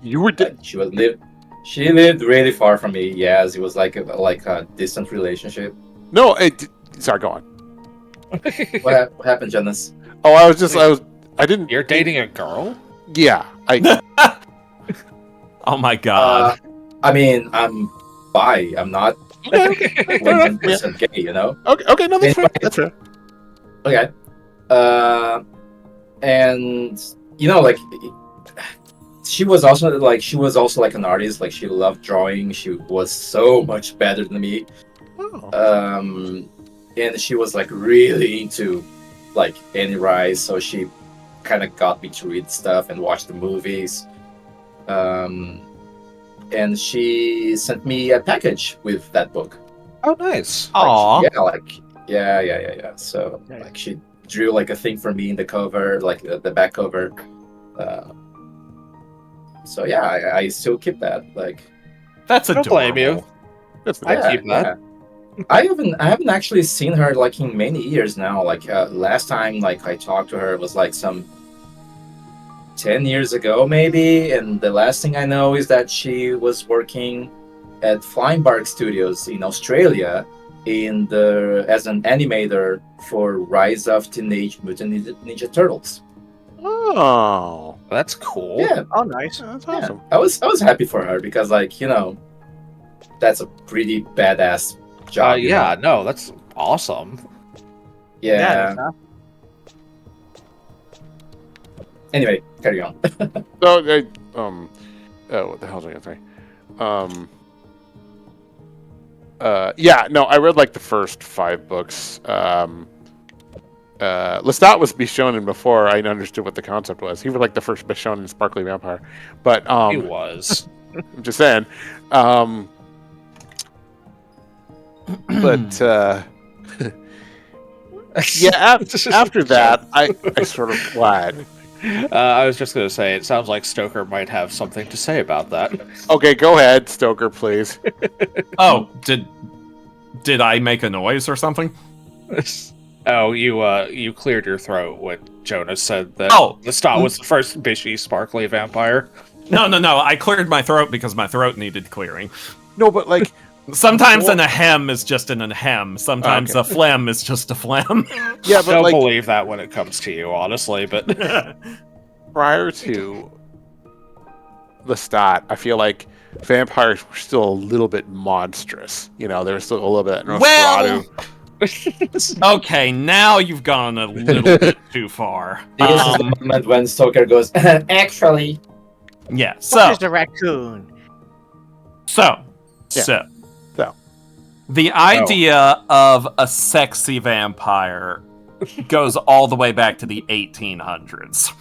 You were. She lived really far from me. Yes, it was like a distant relationship. No, sorry, go on. What happened, Jonas? Oh, I didn't. You're dating a girl? Yeah, Oh my god. I mean, I'm bi. I'm not 100% gay, you know? Okay, no, that's fair. That's fair. Okay. And like she was also like an artist. Like she loved drawing. She was so much better than me. Oh. And she was like really into like Annie Rice, so she kind of got me to read stuff and watch the movies. And she sent me a package with that book. Oh, nice. Aw. Yeah. So like she drew like a thing for me in the cover, like the back cover. So yeah, I still keep that. Like, That's Don't blame you. adorable. That's I nice. keep that. I haven't actually seen her like in many years now. Like last time like I talked to her was like some 10 years ago maybe, and the last thing I know is that she was working at Flying Bark Studios in Australia as an animator for Rise of Teenage Mutant Ninja Turtles. Oh, That's cool. Yeah, Oh, nice. that's yeah. awesome. I was happy for her because like, you know, that's a pretty badass job. you Yeah, know? no, that's awesome. Yeah. Huh? Anyway, carry on. So, what the hell was I gonna say? Yeah, no, I read like the first 5 books. Lestat was Bishonen before I understood what the concept was. He was like the first Bishonen sparkly vampire. But He was. I'm just saying. But yeah, after that, I sort of flat. I was just going to say, it sounds like Stoker might have something to say about that. Okay, go ahead, Stoker, please. Oh, did I make a noise or something? Oh, you cleared your throat when Jonas said that Lestat was the first bishy, sparkly vampire. No. I cleared my throat because my throat needed clearing. No, but like, Sometimes an ahem is just an ahem. Sometimes Okay. a phlegm is just a phlegm. yeah, but Don't like believe that when it comes to you, honestly, but prior to Lestat, I feel like vampires were still a little bit monstrous. You know, there was still a little bit Well- Nosferatu. Okay, now you've gone a little bit too far. This is the moment when Stoker goes, actually. Yeah, What so is the raccoon? So, the idea of a sexy vampire goes all the way back to the 1800s.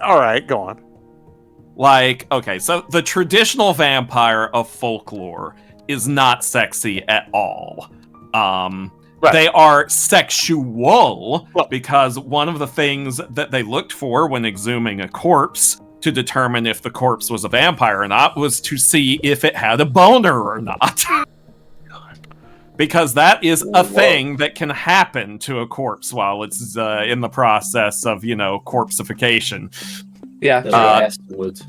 All right, go on. Like, okay, so the traditional vampire of folklore is not sexy at all. Right. They are sexual because one of the things that they looked for when exhuming a corpse to determine if the corpse was a vampire or not was to see if it had a boner or not. Because that is a thing that can happen to a corpse while it's in the process of, corpsification. yeah. The last wood.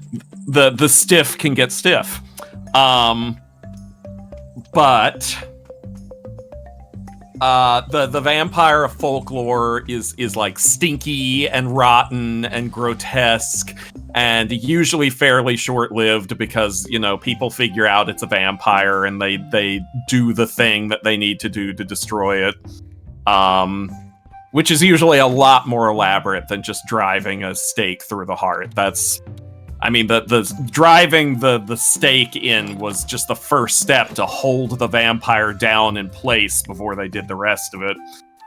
The stiff can get stiff. But the vampire of folklore is like stinky and rotten and grotesque and usually fairly short-lived because people figure out it's a vampire and they do the thing that they need to do to destroy it, which is usually a lot more elaborate than just driving a stake through the heart. The driving the stake in was just the first step to hold the vampire down in place before they did the rest of it.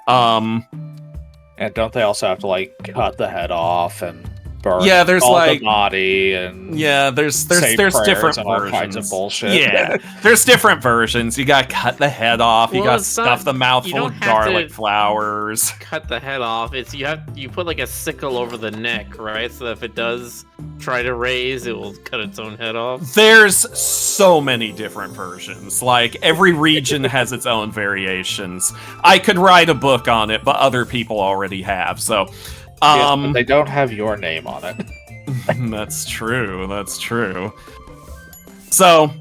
And don't they also have to cut the head off and burn there's all the body and there's say different prayers and all versions. kinds of bullshit. Yeah, there's different versions. You gotta cut the head off. You Well, gotta it's stuff not- the mouth you full don't of have garlic to- flowers. Cut the head off. It's you put like a sickle over the neck, right? So that if it does try to raise, it will cut its own head off. There's so many different versions. Like, every region has its own variations. I could write a book on it, but other people already have, so... But they don't have your name on it. That's true. So,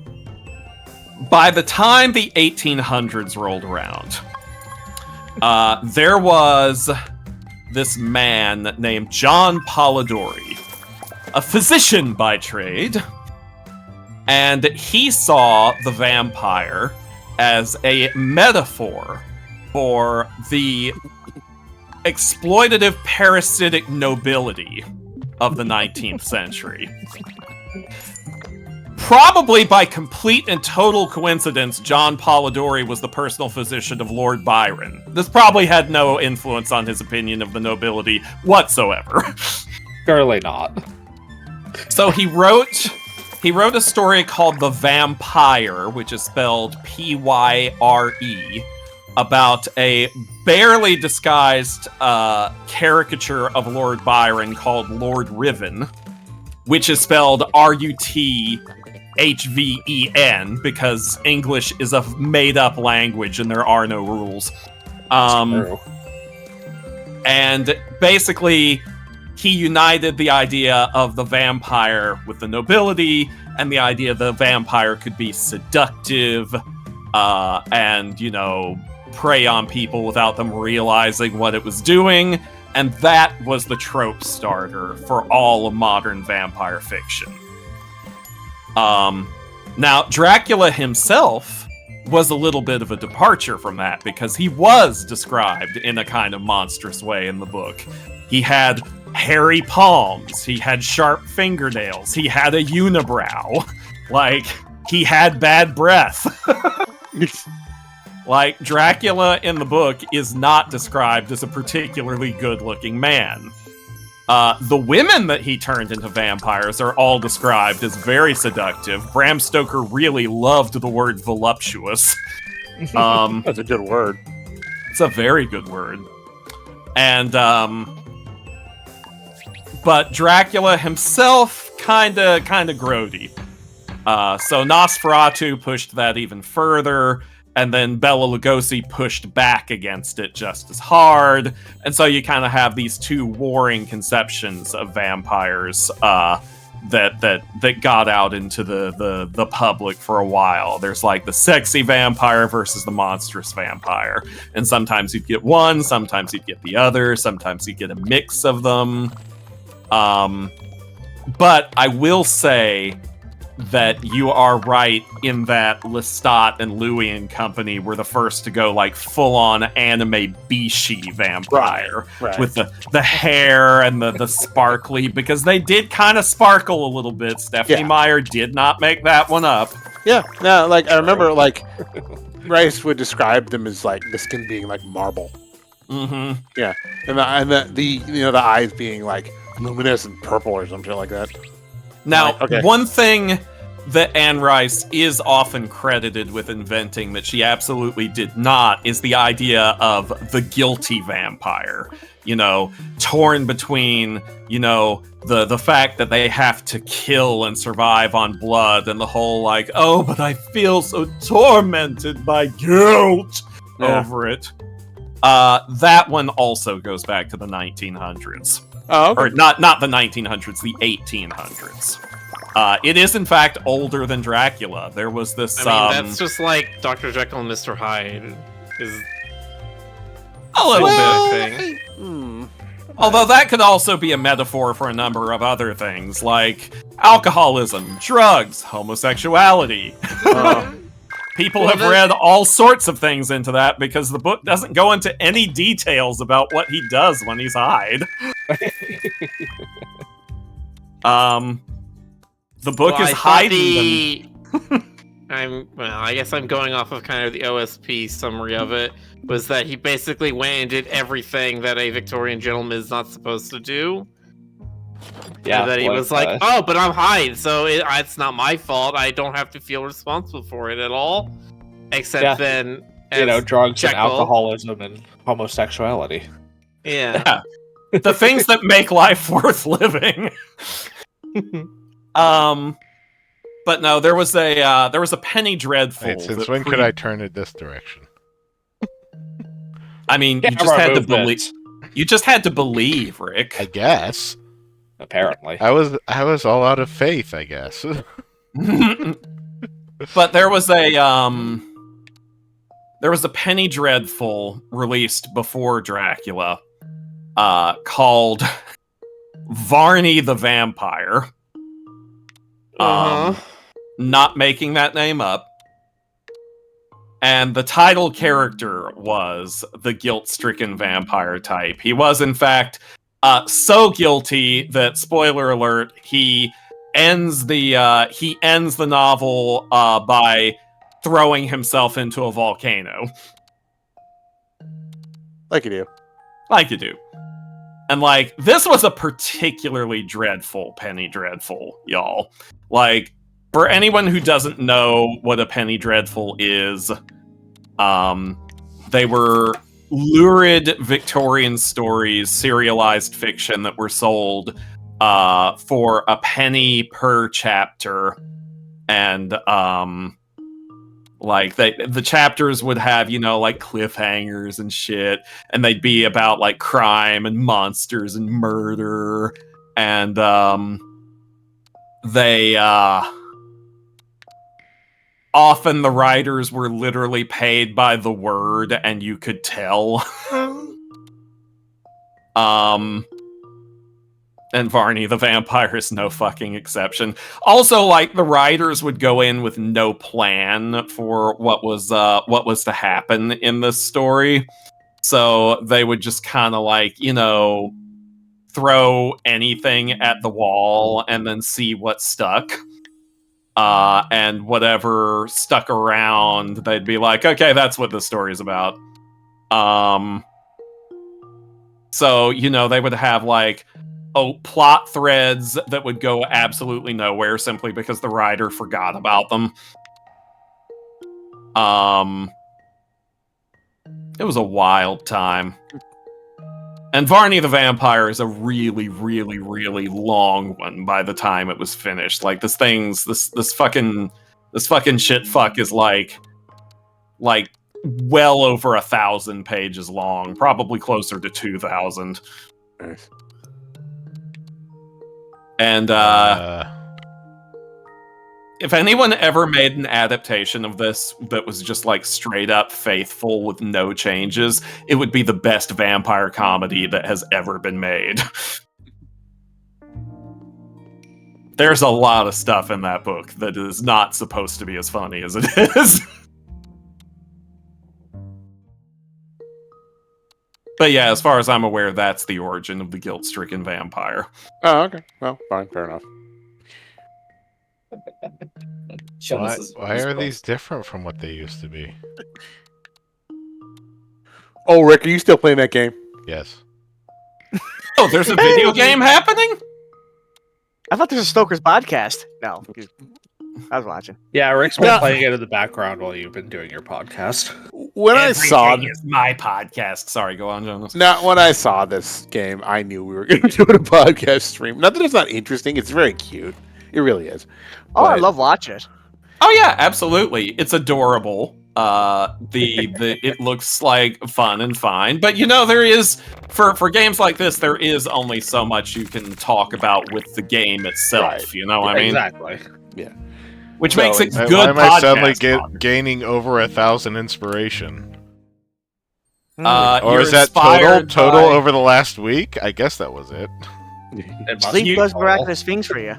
by the time the 1800s rolled around, there was this man named John Polidori, a physician by trade, and he saw the vampire as a metaphor for the exploitative parasitic nobility of the 19th century. Probably by complete and total coincidence, John Polidori was the personal physician of Lord Byron. This probably had no influence on his opinion of the nobility whatsoever. Surely not. So he wrote He wrote a story called The Vampire, which is spelled Pyre, about a barely disguised caricature of Lord Byron called Lord Riven, which is spelled Ruthven, because English is a made-up language and there are no rules. And basically, he united the idea of the vampire with the nobility, and the idea the vampire could be seductive, and, prey on people without them realizing what it was doing, and that was the trope starter for all of modern vampire fiction. Now, Dracula himself was a little bit of a departure from that, because he was described in a kind of monstrous way in the book. He had hairy palms, he had sharp fingernails, he had a unibrow, he had bad breath. Dracula in the book is not described as a particularly good-looking man. The women that he turned into vampires are all described as very seductive. Bram Stoker really loved the word voluptuous. That's a good word. It's a very good word. And, but Dracula himself, kinda grody. So Nosferatu pushed that even further, and then Bela Lugosi pushed back against it just as hard, and so you kind of have these two warring conceptions of vampires that got out into the public for a while. There's the sexy vampire versus the monstrous vampire, and sometimes you'd get one, sometimes you'd get the other, sometimes you'd get a mix of them. But I will say that you are right in that Lestat and Louis and company were the first to go full-on anime Bishi vampire, right. with the hair and the sparkly, because they did kind of sparkle a little bit. Stephanie Meyer did not make that one up. Yeah, no, I remember Rice would describe them as the skin being marble. Mm-hmm. Yeah, and the eyes being luminescent purple or something like that. Now, one thing that Anne Rice is often credited with inventing that she absolutely did not is the idea of the guilty vampire. Torn between, the fact that they have to kill and survive on blood, and the whole oh, but I feel so tormented by guilt over it. That one also goes back to the 1900s. Oh, okay. Or not the 1900s, the 1800s. It is, in fact, older than Dracula. There was this... that's just like Dr. Jekyll and Mr. Hyde. Is a little bit, I think. Although that could also be a metaphor for a number of other things, like alcoholism, drugs, homosexuality. People have read all sorts of things into that because the book doesn't go into any details about what he does when he's Hyde. The book is hiding them. I guess I'm going off of kind of the OSP summary of it, was that he basically went and did everything that a Victorian gentleman is not supposed to do. Yeah, and that he was oh, but I'm Hyde, so it's not my fault. I don't have to feel responsible for it at all. Except then, drugs Jekyll, and alcoholism and homosexuality. Yeah. The things that make life worth living. But no, there was a Penny Dreadful. Wait, since when could I turn it this direction? I mean, you just had to believe. You just had to believe, Rick. I guess. Apparently, I was all out of faith, I guess. But there was a Penny Dreadful released before Dracula, called Varney the Vampire. Not making that name up. And the title character was the guilt-stricken vampire type. He was, in fact, so guilty that, spoiler alert, he ends the novel by throwing himself into a volcano. Like you do. Like you do. And, this was a particularly dreadful Penny Dreadful, y'all. For anyone who doesn't know what a penny dreadful is, they were lurid Victorian stories, serialized fiction that were sold for a penny per chapter, and like the chapters would have, you know, like cliffhangers and shit, and they'd be about like crime and monsters and murder, and they often the writers were literally paid by the word, and you could tell. And Varney the Vampire is no fucking exception. Also, like, the writers would go in with no plan for what was to happen in this story. So they would just kind of, like, you know, throw anything at the wall and then see what stuck. And whatever stuck around, they'd be like, okay, that's what this story is about. So, you know, they would have, like, plot threads that would go absolutely nowhere simply because the writer forgot about them. It was a wild time. And Varney the Vampire is a really, really, really long one by the time it was finished. Like, this fucking shit fuck is like well over 1,000 pages long, probably closer to 2,000. Nice. And if anyone ever made an adaptation of this that was just like straight up faithful with no changes, it would be the best vampire comedy that has ever been made. There's a lot of stuff in that book that is not supposed to be as funny as it is. But yeah, as far as I'm aware, that's the origin of the guilt-stricken vampire. Oh, okay. Well, fine, fair enough. Why are these different from what they used to be? Oh, Rick, are you still playing that game? Yes. Oh, there's a video game happening? I thought this was Stoker's podcast. No, I was watching. Yeah, Rick's been playing it in the background while you've been doing your podcast. When I saw is my podcast. Sorry, go on, Jonas. Now, when I saw this game, I knew we were going to do a podcast stream. Not that it's not interesting; it's very cute. It really is. Oh, I love watching it. Oh yeah, absolutely. It's adorable. It looks like fun and fine, but you know, there is for games like this, there is only so much you can talk about with the game itself. Right. You know what I mean? Exactly. Yeah. Which makes it good. Why am I suddenly podcast gaining over 1,000 inspiration? You're Or is that inspired total by- over the last week? I guess that was it. It must Sleep be does all. miraculous things for you.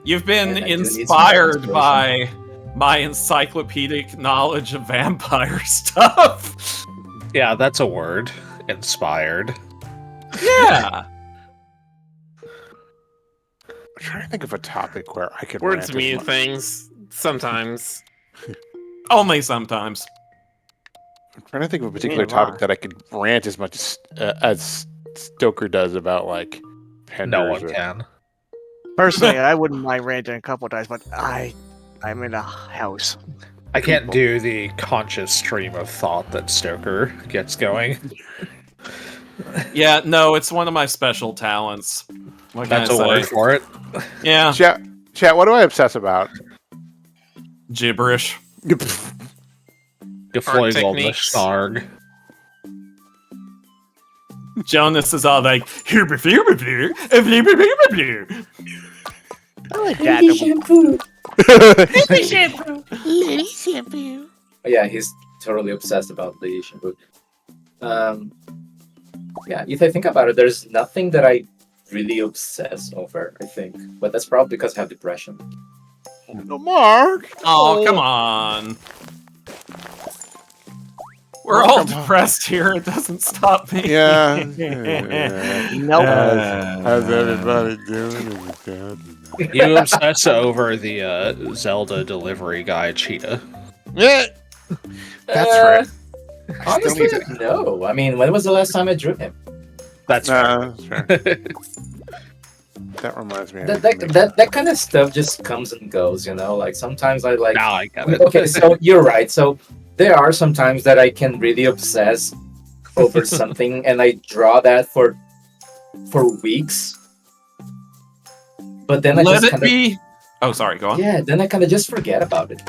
You've been And I do need some inspired inspiration. by my encyclopedic knowledge of vampire stuff. Yeah, that's a word. Inspired. Yeah. I'm trying to think of a topic where I could. Words rant mean as much. things sometimes. Only sometimes. I'm trying to think of a particular Yeah, wow. topic that I could rant as much as Stoker does about, like, penders. No one or- can. Personally, I wouldn't mind ranting a couple of times, but I'm in a house. I can't do the conscious stream of thought that Stoker gets going. Yeah, no, it's one of my special talents. What can That's I a say? word for it. Yeah, Chat, what do I obsess about? gibberish. Gefloigle the techniques. snarg. Jonas is all like, I like that. Oh, yeah, he's totally obsessed about the shampoo. Yeah, if I think about it, there's nothing that I really obsess over, I think. But that's probably because I have depression. No, Mark. oh, come on. We're all depressed here. It doesn't stop me. Yeah. Nope. How's everybody doing? You obsess over the Zelda delivery guy, Cheetah. Yeah. That's right. Honestly, no. I mean, when was the last time I drew him? That's That's right. That reminds me. That kind of stuff just comes and goes, you know. Like sometimes I like. Now I get it. Okay, so you're right. So there are some times that I can really obsess over something, and I draw that for weeks. But then I Let just it kind of be. Oh, sorry. Go on. yeah. Then I kind of just forget about it.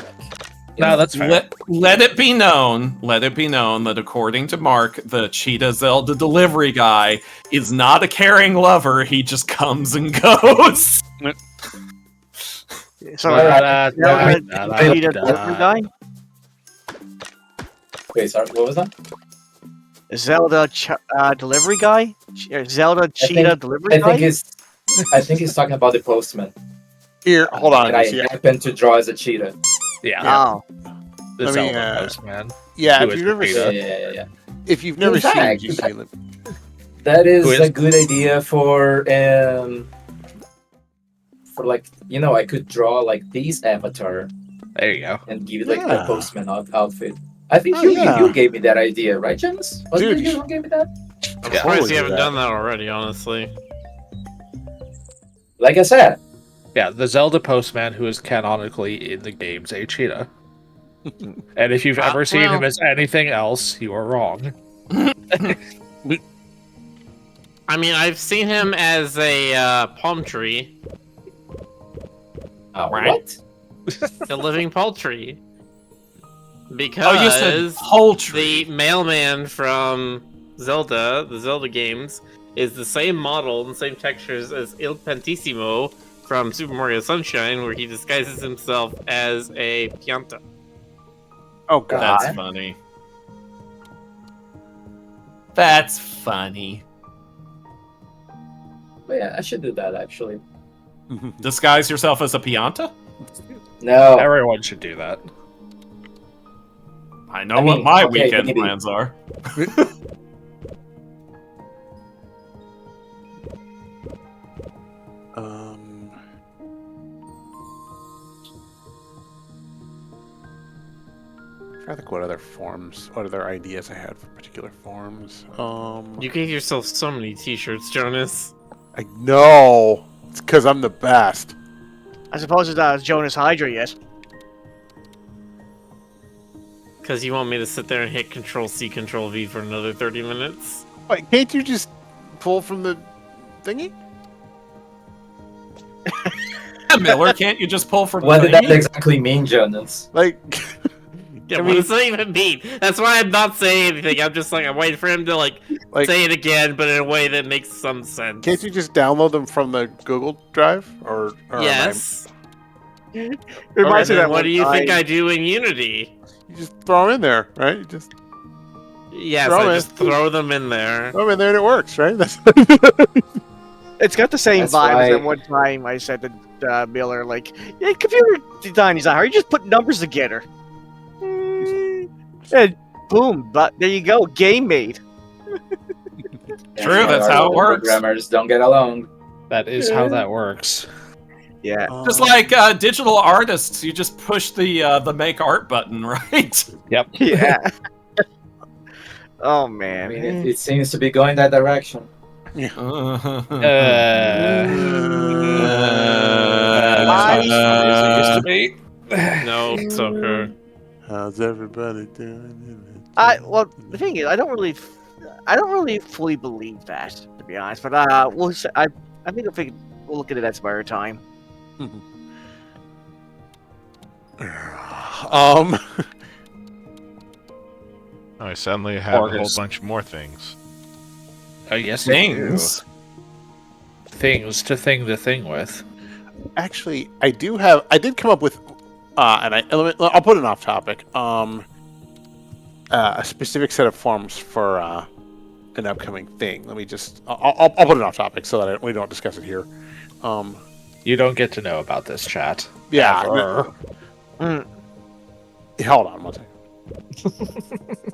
No, that's fair. Let it be known. Let it be known that according to Mark, the Cheetah Zelda delivery guy is not a caring lover. He just comes and goes. So, Cheetah delivery guy? Wait, sorry. What was that? Zelda delivery guy? Zelda Cheetah delivery guy? I think he's talking about the postman. Here, hold on. And I happen to draw as a cheetah. Yeah. Oh. The Let me, Zelda postman. Yeah, Who if is you've never the seen, Yeah. if you've never In fact, seen GC, That is Who is- a good idea for like, you know, I could draw like this avatar There you go. and give it like Yeah. the postman outfit. I think Oh, you yeah. gave me that idea, right, James? Wasn't Dude, it you who gave me that? I'm Yeah. surprised Totally you do haven't that. done that already, honestly. Like I said, Yeah, the Zelda postman who is canonically in the game's a cheetah. And if you've ever seen him well- as anything else, you are wrong. I mean, I've seen him as a palm tree, Right. what? a living paltry. Oh, you Because said poultry. the mailman from Zelda, the Zelda games, is the same model and same textures as Il Pantissimo from Super Mario Sunshine, where he disguises himself as a pianta. oh god, That's funny. That's funny. But yeah, I should do that actually. Disguise yourself as a pianta? No. Everyone should do that. I know I what mean, my okay, weekend maybe. plans are. I think what other ideas I had for particular forms. You gave yourself so many t-shirts, Jonas. I know it's because I'm the best. I suppose it's not Jonas Hydra yet. Because you want me to sit there and hit Control-C, Control-V for another 30 minutes? Wait, can't you just pull from the thingy? Miller, can't you just pull from What the did that thingy? exactly mean, Jonas? Like, Yeah, I what mean- does that even mean? That's why I'm not saying anything. I'm just like, I'm waiting for him to like say it again, but in a way that makes some sense. can't you just download them from the Google Drive or Yes. Reminds me of that What one do you think time- I do in Unity? you just throw them in there, right? You just Yes, Throw I it. just throw them in there. throw them in there and it works, right? That's It's got the same That's vibe as why- that one time I said to Miller, like, yeah, computer design is not hard. You just put numbers together. And boom, but there you go, game made. True, that's how it works. Programmers don't get along. That is how that works. Yeah. Just like digital artists, you just push the make art button, right? Yep. Yeah. Oh I man. mean, it seems to be going that direction. That's not as funny as it used to be. No, Tucker. How's everybody doing? Well, the thing is, I don't really fully believe that, to be honest. But we'll. I think we'll look at it at some other time. I suddenly have a whole August. bunch more things. Oh, yes, Things. Things to thing the thing with. Actually, I did come up with I'll put it off topic. A specific set of forms for an upcoming thing. Let me just I'll put it off topic so that we don't discuss it here. You don't get to know about this chat. Yeah. Ever. Hold on one second.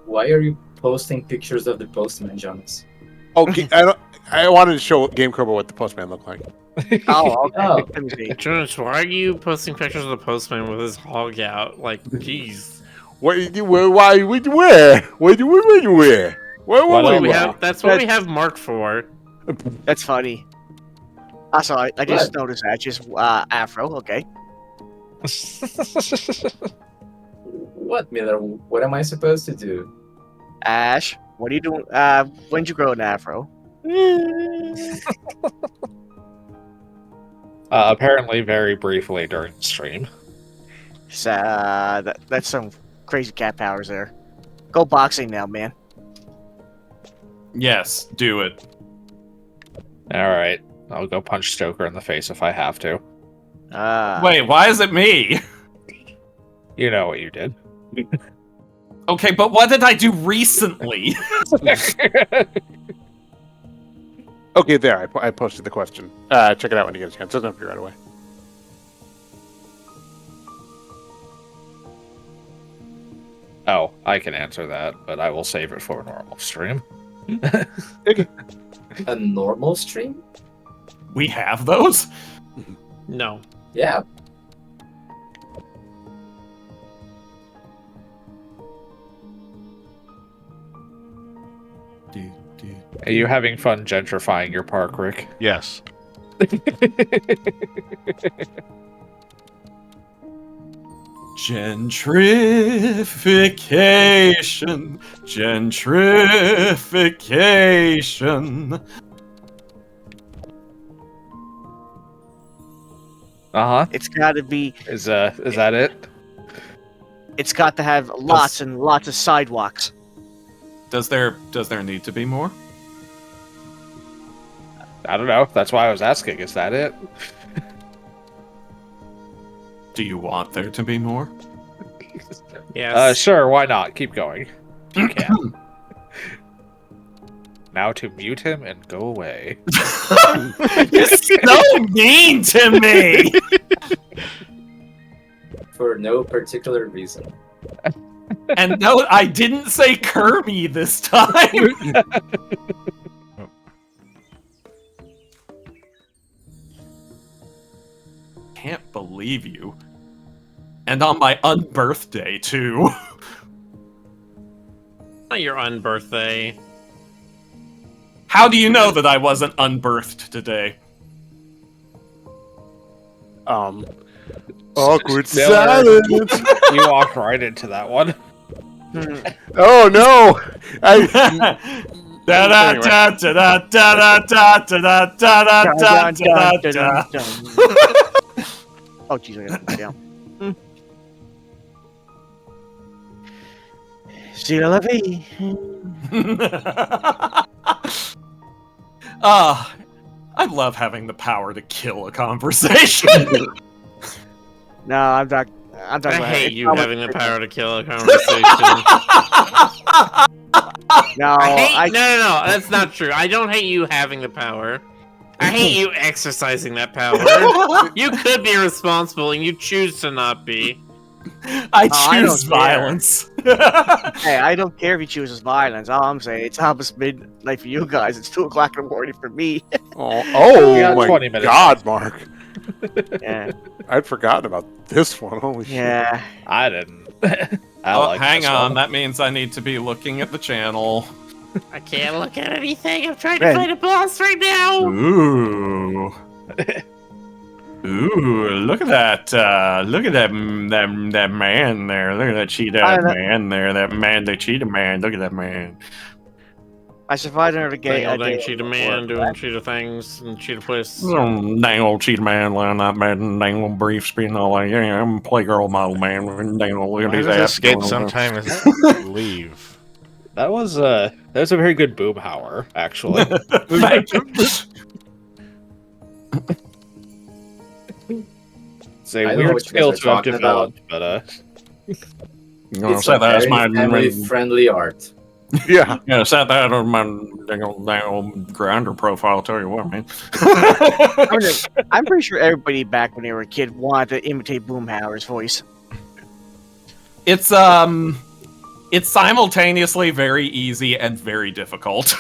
Why are you posting pictures of the postman, Jonas? Okay, I wanted to show Game Crobo what the postman looked like. Oh, okay. Oh. Let me see. Jonas, why are you posting pictures of the postman with his hog out? Like, jeez. Why? Where? Where? That's what we have Mark for. That's funny. Also, I just noticed that. Just Afro. Okay. What, Miller? What am I supposed to do? Ash, what are you doing? When'd you grow an Afro? Apparently, very briefly during the stream. That's some crazy cat powers there. Go boxing now, man. Yes, do it. All right, I'll go punch Stoker in the face if I have to. Wait, why is it me? You know what you did. Okay, but what did I do recently? Okay, there. I posted the question. Check it out when you get a chance. Doesn't have to be right away. Oh, I can answer that, but I will save it for a normal stream. A normal stream? We have those? No. Yeah. Are you having fun gentrifying your park, Rick? Yes. Gentrification. Gentrification. Uh-huh. It's got to be. Is that it? It's got to have lots and lots of sidewalks. Does there need to be more? I don't know. That's why I was asking. Is that it? Do you want there to be more? Yes. Sure. Why not? Keep going. You can. Now to mute him and go away. You're so mean to me! For no particular reason. And no, I didn't say Kirby this time! Can't believe you. And on my unbirthday, too. Not your unbirthday. How do you know that I wasn't unbirthed today? Awkward Miller. silence. You walked right into that one. Oh no! Da da da da da da da da da da da da. Oh, jeez, I gotta put it down. See you, Levy. I love having the power to kill a conversation. No, I'm not. I'm talking I about hate it's you not having like- the power to kill a conversation. No, No, that's not true. I don't hate you having the power. I hate you exercising that power. You could be responsible and you choose to not be. I I choose don't care. violence. Hey, I don't care if he chooses violence. All I'm saying, it's almost midnight for you guys. It's 2 o'clock in the morning for me. Oh We got my 20 minutes. God, Mark! Yeah, I'd forgotten about this one. Holy shit! yeah. I didn't. I Oh, like hang this on. one. That means I need to be looking at the channel. I can't look at anything. I'm trying Ben. to fight a boss right now. Ooh. Ooh, look at that. Look at that man there. Look at that cheetah man there. That man, the cheetah man. Look at that man. I survived another game. Dang cheetah man doing cheetah things and cheetah twists. Oh, dang old cheetah man lying out bad and dang old brief spinning all like, yeah, I'm a playgirl model man. And dang old look at Why his does ass. this get going over. sometimes leave? That was a very good boomhauer, actually. Thank you. It's a I don't know weird what you skill guys are to have talking developed, You know, It's set a that as very my family-friendly art. Yeah. yeah, set that on my dang old grinder profile. I'll tell you what, man. I'm pretty sure everybody back when they were a kid wanted to imitate Boomhauer's voice. It's simultaneously very easy and very difficult.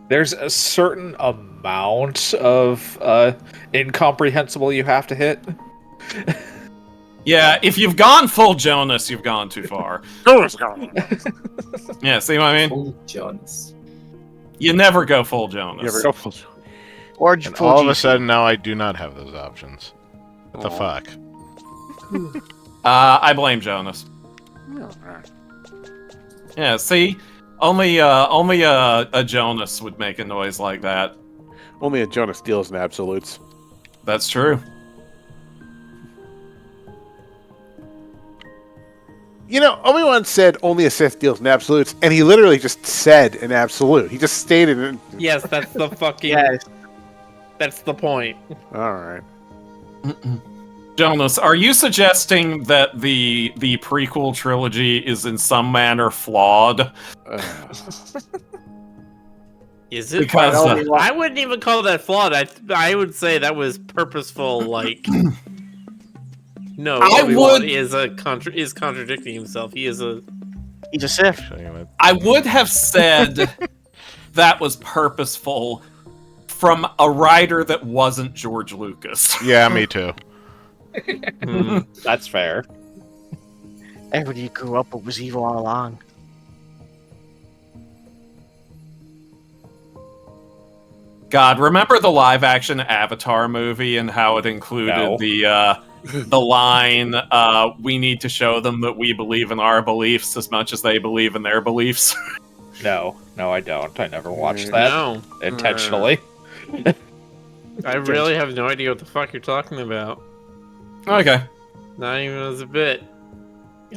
There's a certain amount of incomprehensible you have to hit. Yeah, if you've gone full Jonas, you've gone too far. Yeah, see what I mean? Full Jonas. You never go full Jonas. You ever go full? Or And full all of a GC. sudden, now I do not have those options. What the Aw. fuck? I blame Jonas. Yeah, see? Only a Jonas would make a noise like that. Only a Jonas deals in absolutes. That's true. You know, Obi-Wan said only a Sith deals in absolutes, and he literally just said an absolute. He just stated it. Yes, that's the fucking. Yes. That's the point. All right. Jonas, are you suggesting that the prequel trilogy is in some manner flawed? Is it? Because, I wouldn't even call that flawed. I would say that was purposeful. Like, no, I Obi-Wan would- is contradicting himself. He's a Sith. I would have said that was purposeful from a writer that wasn't George Lucas. Yeah, me too. That's fair. Everybody grew up and was evil all along. God, remember the live-action Avatar movie and how it included No. the line, "We need to show them that we believe in our beliefs as much as they believe in their beliefs." No, I don't. I never watched that no. intentionally. I really have no idea what the fuck you're talking about. Okay. Not even as a bit.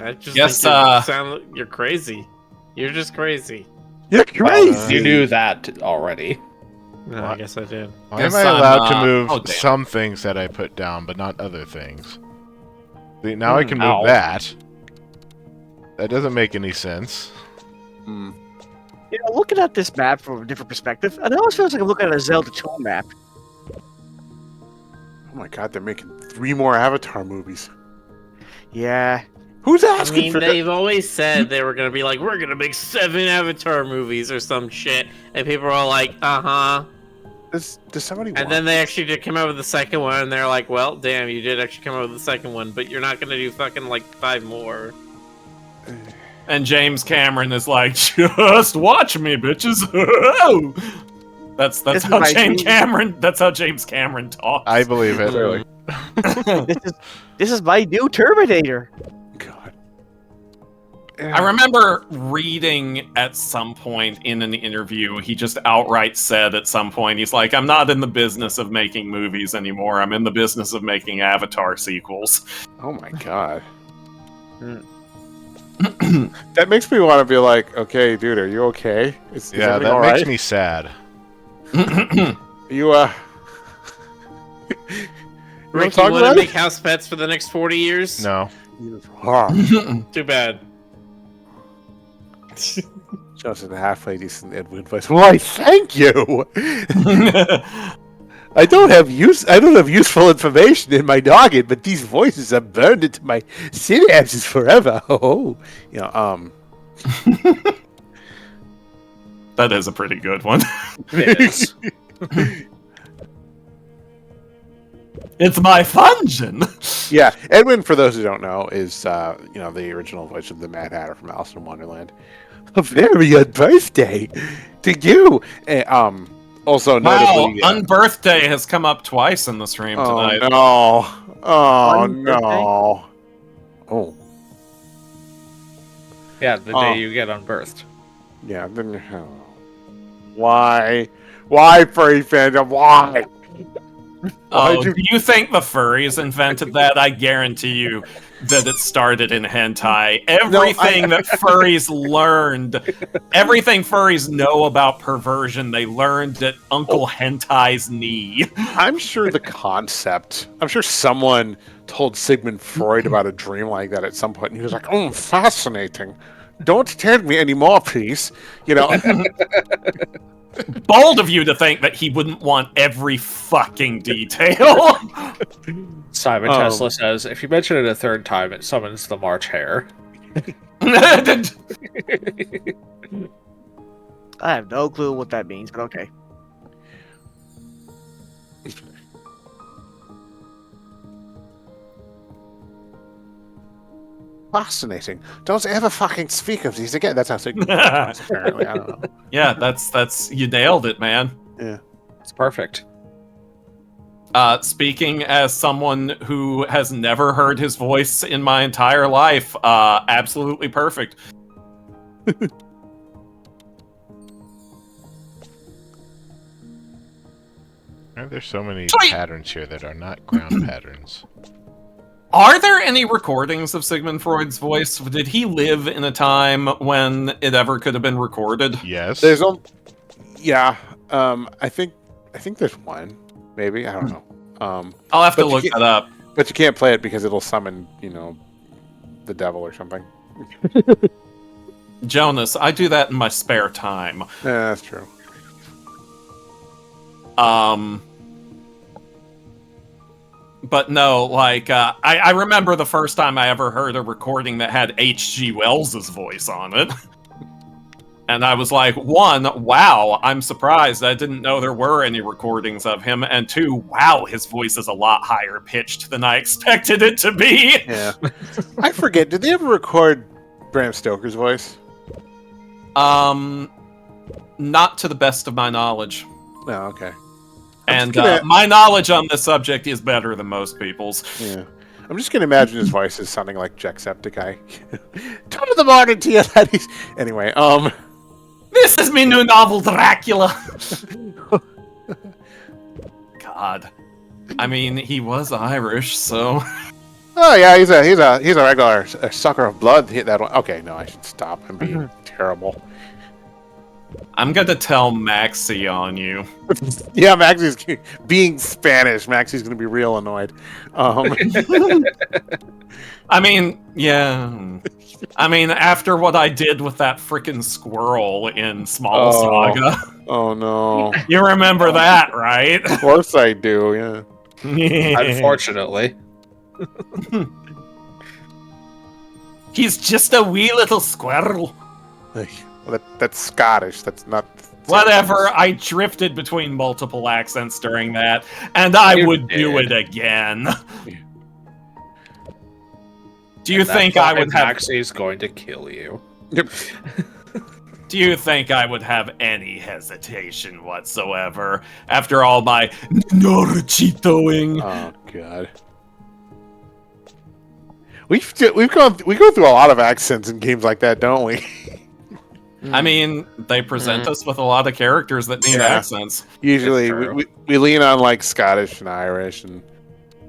I just Yes, think you're crazy. You're just crazy. You're crazy. You knew that already. No, I guess I did. Why am Guess I I'm, allowed to move oh, damn. some things that I put down, but not other things? See, now I can move Ow. that. That doesn't make any sense. Hmm. You know, looking at this map from a different perspective, it almost feels like I'm looking at a Zelda 2 map. Oh my god, they're making 3 more Avatar movies. Yeah. Who's I asking mean, for that? they've always said they were gonna be like, we're gonna make 7 Avatar movies or some shit, and people are all like, uh-huh. Does somebody And want then they actually did come out with the second one, and they're like, well, damn, you did actually come out with the second one, but you're not gonna do fucking like 5 more. And James Cameron is like, "Just watch me, bitches." That's This is how my James dream. Cameron. That's how James Cameron talks. I believe it. Clearly. This is my new Terminator. God. I remember reading at some point in an interview, he just outright said at some point, he's like, "I'm not in the business of making movies anymore. I'm in the business of making Avatar sequels." Oh my god. That makes me want to be like, okay, dude, are you okay? Is Yeah, everything that all makes right? me sad. You Rick, talk you want about to it? make house pets for the next 40 years? No. Oh, Too bad. just a halfway decent Edwin voice. Why, thank you. I don't have useful information in my noggin, but these voices are burned into my synapses forever. Oh, you know, That is a pretty good one. It is. It's my function. yeah. Edwin, for those who don't know, is the original voice of the Mad Hatter from Alice in Wonderland. A very good birthday to you. Also, Wow, notably, Unbirthday has come up twice in the stream oh tonight. no, oh Unbirthday? no, oh Yeah, the Oh. day you get unbirthed. yeah. Then why, furry fandom? Why? Oh, Why'd you- do you think the furries invented that? I guarantee you that it started in hentai. Everything that furries learned, everything furries know about perversion, they learned at Uncle Hentai's knee. I'm sure the concept. I'm sure someone told Sigmund Freud about a dream like that at some point, and he was like, "Oh, fascinating. Don't tell me anymore, please." You know. Bold of you to think that he wouldn't want every fucking detail. Simon Oh. Tesla says, if you mention it a third time, it summons the March Hare. I have no clue what that means, but okay. Fascinating. Don't ever fucking speak of these again. That's how Sigmund was, apparently. I don't know. Yeah, that's you nailed it, man. Yeah. It's perfect. Speaking as someone who has never heard his voice in my entire life, absolutely perfect. There's so many Sweet. patterns here that are not ground patterns. Are there any recordings of Sigmund Freud's voice? Did he live in a time when it ever could have been recorded? Yes. There's yeah. I think there's one. Maybe, I don't know. I'll have to But you look can't- that up. But you can't play it because it'll summon, the devil or something. Jonas, I do that in my spare time. Yeah, that's true. But no, like, I remember the first time I ever heard a recording that had H.G. Wells's voice on it. And I was like, one, wow, I'm surprised. I didn't know there were any recordings of him. And two, wow, his voice is a lot higher pitched than I expected it to be. Yeah. I forget, did they ever record Bram Stoker's voice? Not to the best of my knowledge. No, okay. And gonna- my knowledge on this subject is better than most people's. Yeah. I'm just gonna imagine his voice is sounding like Jacksepticeye. Top of the morning to you, ladies. Anyway, This is me new novel, Dracula. God. I mean, he was Irish, so... Oh yeah, he's a regular sucker of blood. That one. Okay, no, I should stop. I'm being terrible. I'm gonna tell Maxie on you. Yeah, Maxie's being Spanish. Maxie's gonna be real annoyed. I mean, yeah. I mean, after what I did with that frickin' squirrel in Small Saga. Oh no. You remember that, right? Of course I do. Yeah. Unfortunately. He's just a wee little squirrel. Well, that's Scottish. That's not. Whatever, I drifted between multiple accents during that, and I You would do did. it again. Do you And that think I fucking would have... Maxie's going to kill you. Yep. Do you think I would have any hesitation whatsoever after all my Norchitoing? Oh god. We go through a lot of accents in games like that, don't we? I mean, they present us with a lot of characters that need Yeah. accents. Usually It's true. we lean on like Scottish and Irish and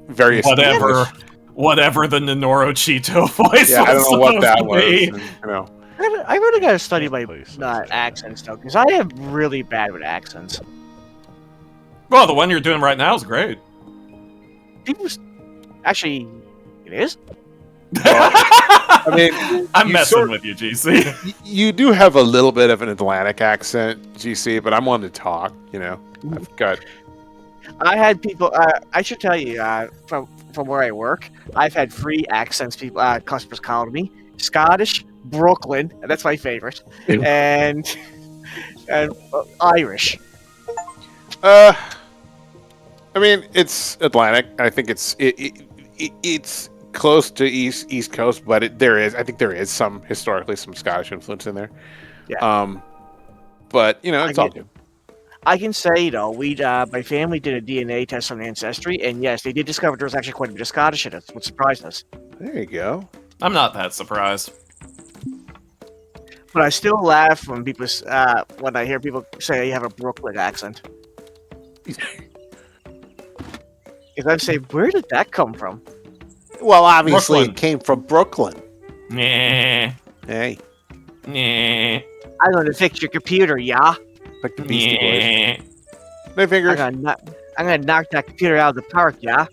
various Whatever the Nenorochito voice Yeah, I don't know was what that supposed was. to be. And, you know. I really gotta study my Please. accents though, because I am really bad with accents. Well, the one you're doing right now is great. Actually, it is. I mean, I'm you messing sort- with you, GC. you do have a little bit of an Atlantic accent, GC, but I'm one to talk. I've got. I had people. I should tell you, from where I work, I've had 3 accents. People, customers called me Scottish, Brooklyn, and that's my favorite, and Irish. I mean, it's Atlantic. I think it's close to East Coast, but I think there is historically some Scottish influence in there. Yeah. But it's all good. I can say though, my family did a DNA test on Ancestry, and yes, they did discover there was actually quite a bit of Scottish in it, which surprised us. There you go. I'm not that surprised. But I still laugh when people when I hear people say you have a Brooklyn accent. Because I say, where did that come from? Well, obviously, Brooklyn. it came from Brooklyn. Nah. Hey, Nah. I'm gonna fix your computer, yeah. like the Beastie Boys. Nah. My fingers. I'm gonna knock that computer out of the park, yeah.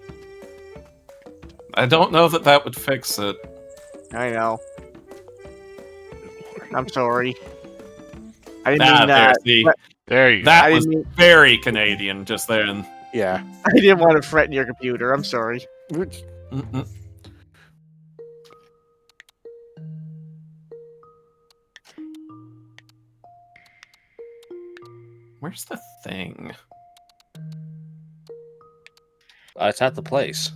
I don't know that would fix it. I know. I'm sorry. I didn't Ah, mean there, that. see. There you go. That I was didn't mean, very Canadian just then. Yeah. I didn't want to threaten your computer. I'm sorry. Mm-mm. Where's the thing? It's at the place.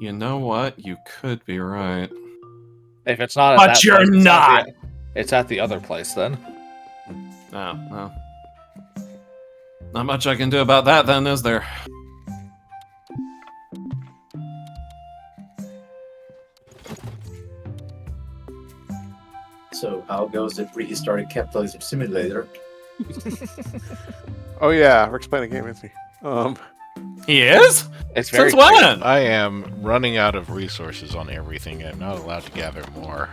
You know what? You could be right. If it's not at But that you're place, not! It's at the other place then. Oh, well. Not much I can do about that then, is there? So how goes the prehistoric capitalism simulator? Oh yeah, Rick's playing a game with me. He is? It's very Since when? I am running out of resources on everything. I'm not allowed to gather more.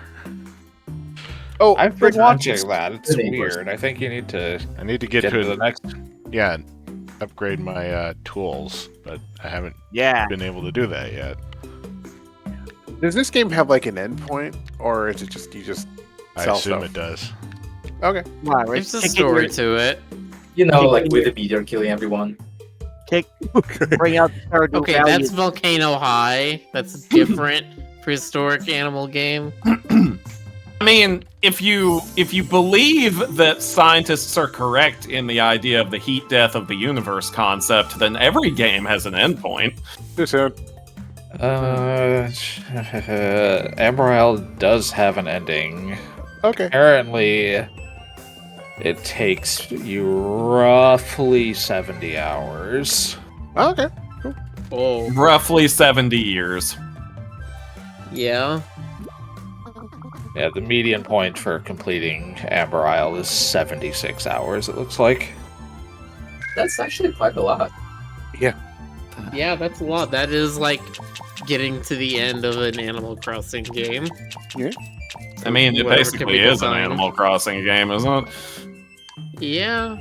Oh, I've been Pretty watching much. that. It's Pretty weird. I think you need to I need to get get to to the next. yeah, upgrade my tools, but I haven't Yeah. been able to do that yet. does this game have like an endpoint, or is it just you just I sell assume stuff? it does. Okay. Come on, Rick. There's a Kick in story your- to it. You know, Kick like in with your- the meteor killing everyone. Bring out the Stardew Okay, Valley. that's Volcano High. That's a different prehistoric animal game. I mean, if you believe that scientists are correct in the idea of the heat death of the universe concept, then every game has an endpoint. Too soon. Amber Isle does have an ending. Okay. Apparently, it takes you roughly 70 hours. Okay. Oh, Roughly 70 years. yeah. Yeah, the median point for completing Amber Isle is 76 hours, it looks like. That's actually quite a lot. Yeah, that's a lot. That is like getting to the end of an Animal Crossing game. I mean, it Whatever basically typical is an time. Animal Crossing game, isn't it? Yeah.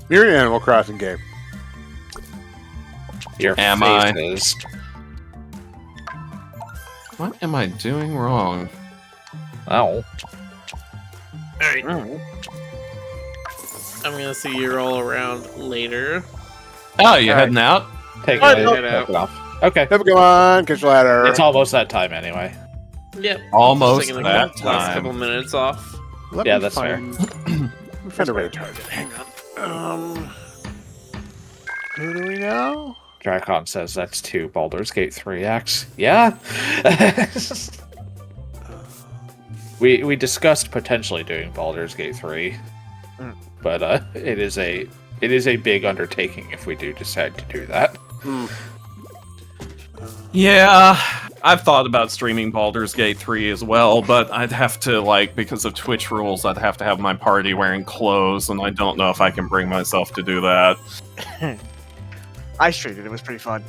You're an Animal Crossing game. Your Am face I? is. What am I doing wrong? Oh. Mm. I'm gonna see you roll around later. Oh, you Alright. heading out? Take Oh, it, no. take it off. Okay. Have a good one. Catch you later. It's almost that time anyway. Yep. Almost Taking that the last time. couple minutes off. Let Yeah, me that's fair. find... Let me find a rare target. Hang on. Who do we know? Dracon says that's 2 Baldur's Gate 3 acts. Yeah. we discussed potentially doing Baldur's Gate 3. Mm. But it is a big undertaking if we do decide to do that. Yeah, I've thought about streaming Baldur's Gate 3 as well, but I'd have to, like, because of Twitch rules, I'd have to have my party wearing clothes, and I don't know if I can bring myself to do that. I streamed it. It was pretty fun.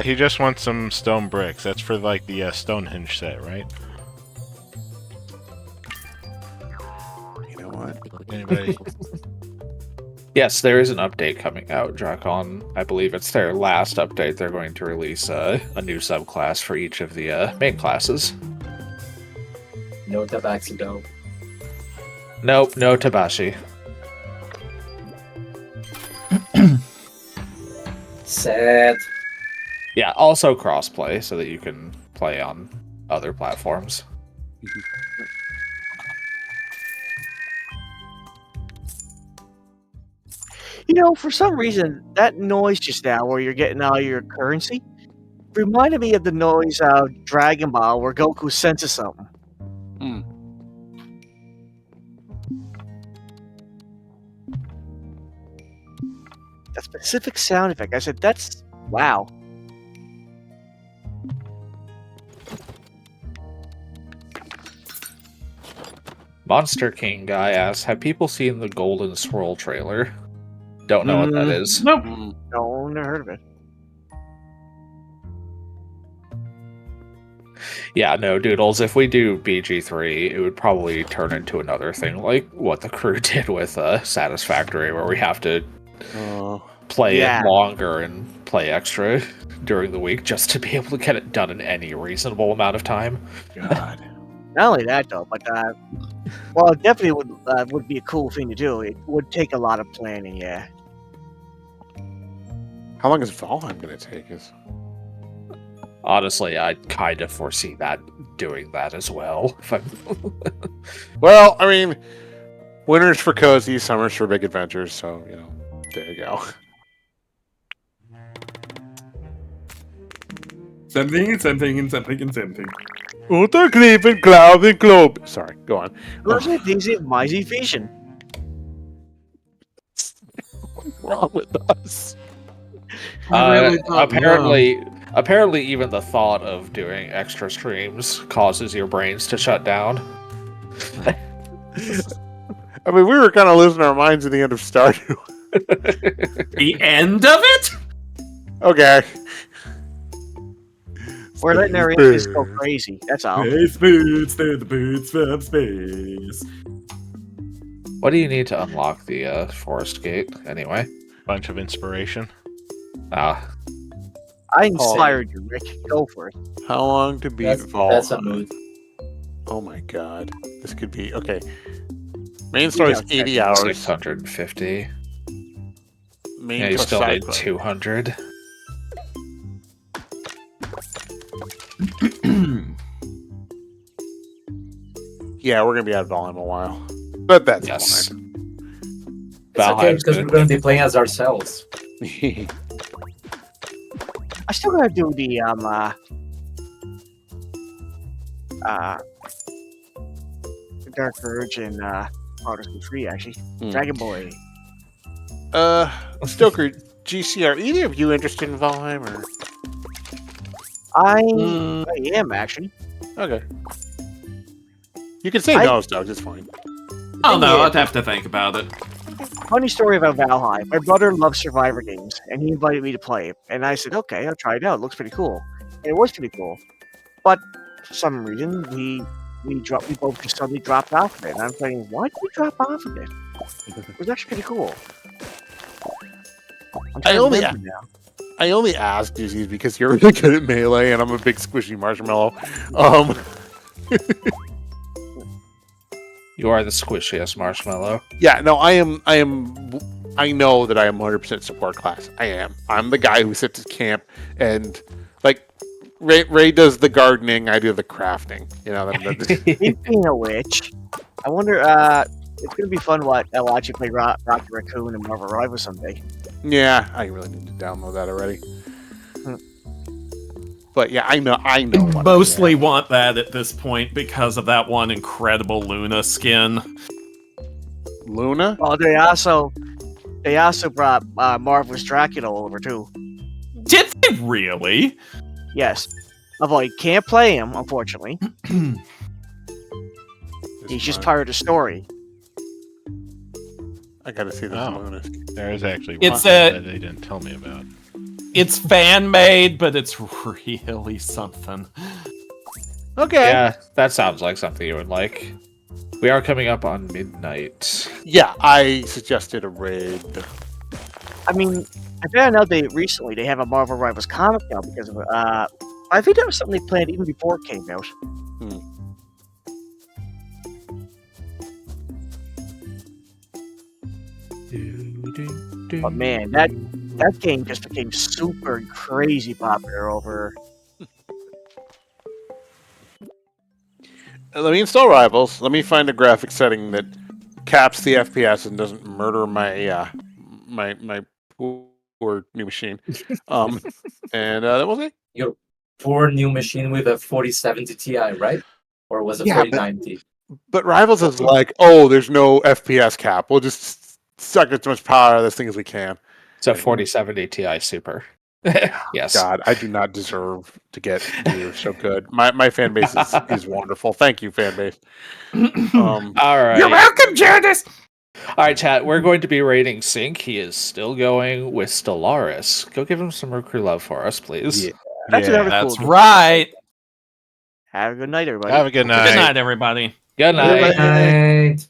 He just wants some stone bricks. That's for like the Stonehenge set, right? You know what? Anybody? Yes, there is an update coming out, Dracon. I believe it's their last update. They're going to release a new subclass for each of the main classes. No tabaxi though. Nope, no Tabashi. Sad. Yeah, also crossplay so that you can play on other platforms. You know, for some reason, that noise just now, where you're getting all your currency, reminded me of the noise of Dragon Ball, where Goku senses something. That specific sound effect. I said, "That's wow." Monster King guy asks, have people seen the Golden Swirl trailer? Don't know what that is. Nope. No, never heard of it. Yeah, no, Doodles, if we do BG3, it would probably turn into another thing like what the crew did with Satisfactory, where we have to play Yeah. it longer and play extra during the week just to be able to get it done in any reasonable amount of time. God. Not only that though, but well, it definitely would be a cool thing to do. It would take a lot of planning. Yeah. How long is Valheim going to take us? Honestly, I kind of foresee that doing that as well. If I'm- Well, I mean, winter's for cozy, summer's for big adventures. So there you go. Something and something and something and something. Unter Griffin, Cloud and Globe. Sorry, go on. What's my vision? What's wrong with us? Apparently, even the thought of doing extra streams causes your brains to shut down. I mean, we were kind of losing our minds at the end of Stardew. The end of it? Okay. We're letting our interests go crazy. That's all. Space boots, they're the boots from space. What do you need to unlock the forest gate, anyway? Bunch of inspiration. Ah, I inspired you, Rick. Go for it. How long to beat That's a Valheim? mood. Oh my god. This could be... Okay. Main story is 80 hours. 650. Main Yeah, you plus still side need quest. 200. Yeah, we're going to be out of Valheim a while. But that's Yes. fine. It's okay Valheim's because good. we're going to be playing as ourselves. I still gotta do the Dark Urge and Protestant Free actually. Hmm. Dragon Boy. Stoker, GC, are either of you interested in Valheim or... I Mm, am actually. okay. You can say I- no, Stokes, it's fine. Oh no, Yeah. I'd have to think about it. Funny story about Valheim. My brother loves Survivor games, and he invited me to play it. And I said, "Okay, I'll try it out. It looks pretty cool." And it was pretty cool, but for some reason we both just suddenly dropped off of it. And I'm thinking, why did we drop off of it? It was actually pretty cool. I'm trying to only- remember now. I only asked Dizzy because you're really good at Melee, and I'm a big squishy marshmallow. You are the squishiest marshmallow. Yeah, no, I know that I am 100% support class. I am. I'm the guy who sits at camp and, like, Ray does the gardening, I do the crafting. You know, Speaking of which, I wonder, it's gonna be fun watching play Rocky Raccoon and Marvel Rivals someday. yeah, I really need to download that already. Hmm. But yeah, I know. What Mostly want that at this point because of that one incredible Luna skin. Luna? Oh, they also brought Marvelous Dracula over too. Did they really? Yes, although you can't play him, unfortunately. He's just part of the story. I gotta see this Oh. Luna. There is actually It's one a- that they didn't tell me about. It's fan made, but it's really something. Okay. Yeah, that sounds like something you would like. We are coming up on midnight. Yeah, I suggested a raid. I mean, I found out recently they have a Marvel Rivals comic now because of I think that was something they planned even before it came out. But man, that game just became super crazy popular over. Let me install Rivals. Let me find a graphic setting that caps the FPS and doesn't murder my my poor new machine. And that was it. Your poor new machine with a 4070 Ti, right? Or was it Yeah, 4090? But Rivals is like, oh, there's no FPS cap. We'll just suck as much power out of this thing as we can. It's a 4070 Ti Super. Yes. God, I do not deserve to get you so good. My fan base is wonderful. Thank you, fan base. All right. You're welcome, Janice! All right, chat. We're going to be rating Sync. He is still going with Stellaris. Go give him some Roo Croo love for us, please. Yeah. That's another That's cool. right. Have a good night, everybody. Have a good night. Good night, everybody. Good night. Good night.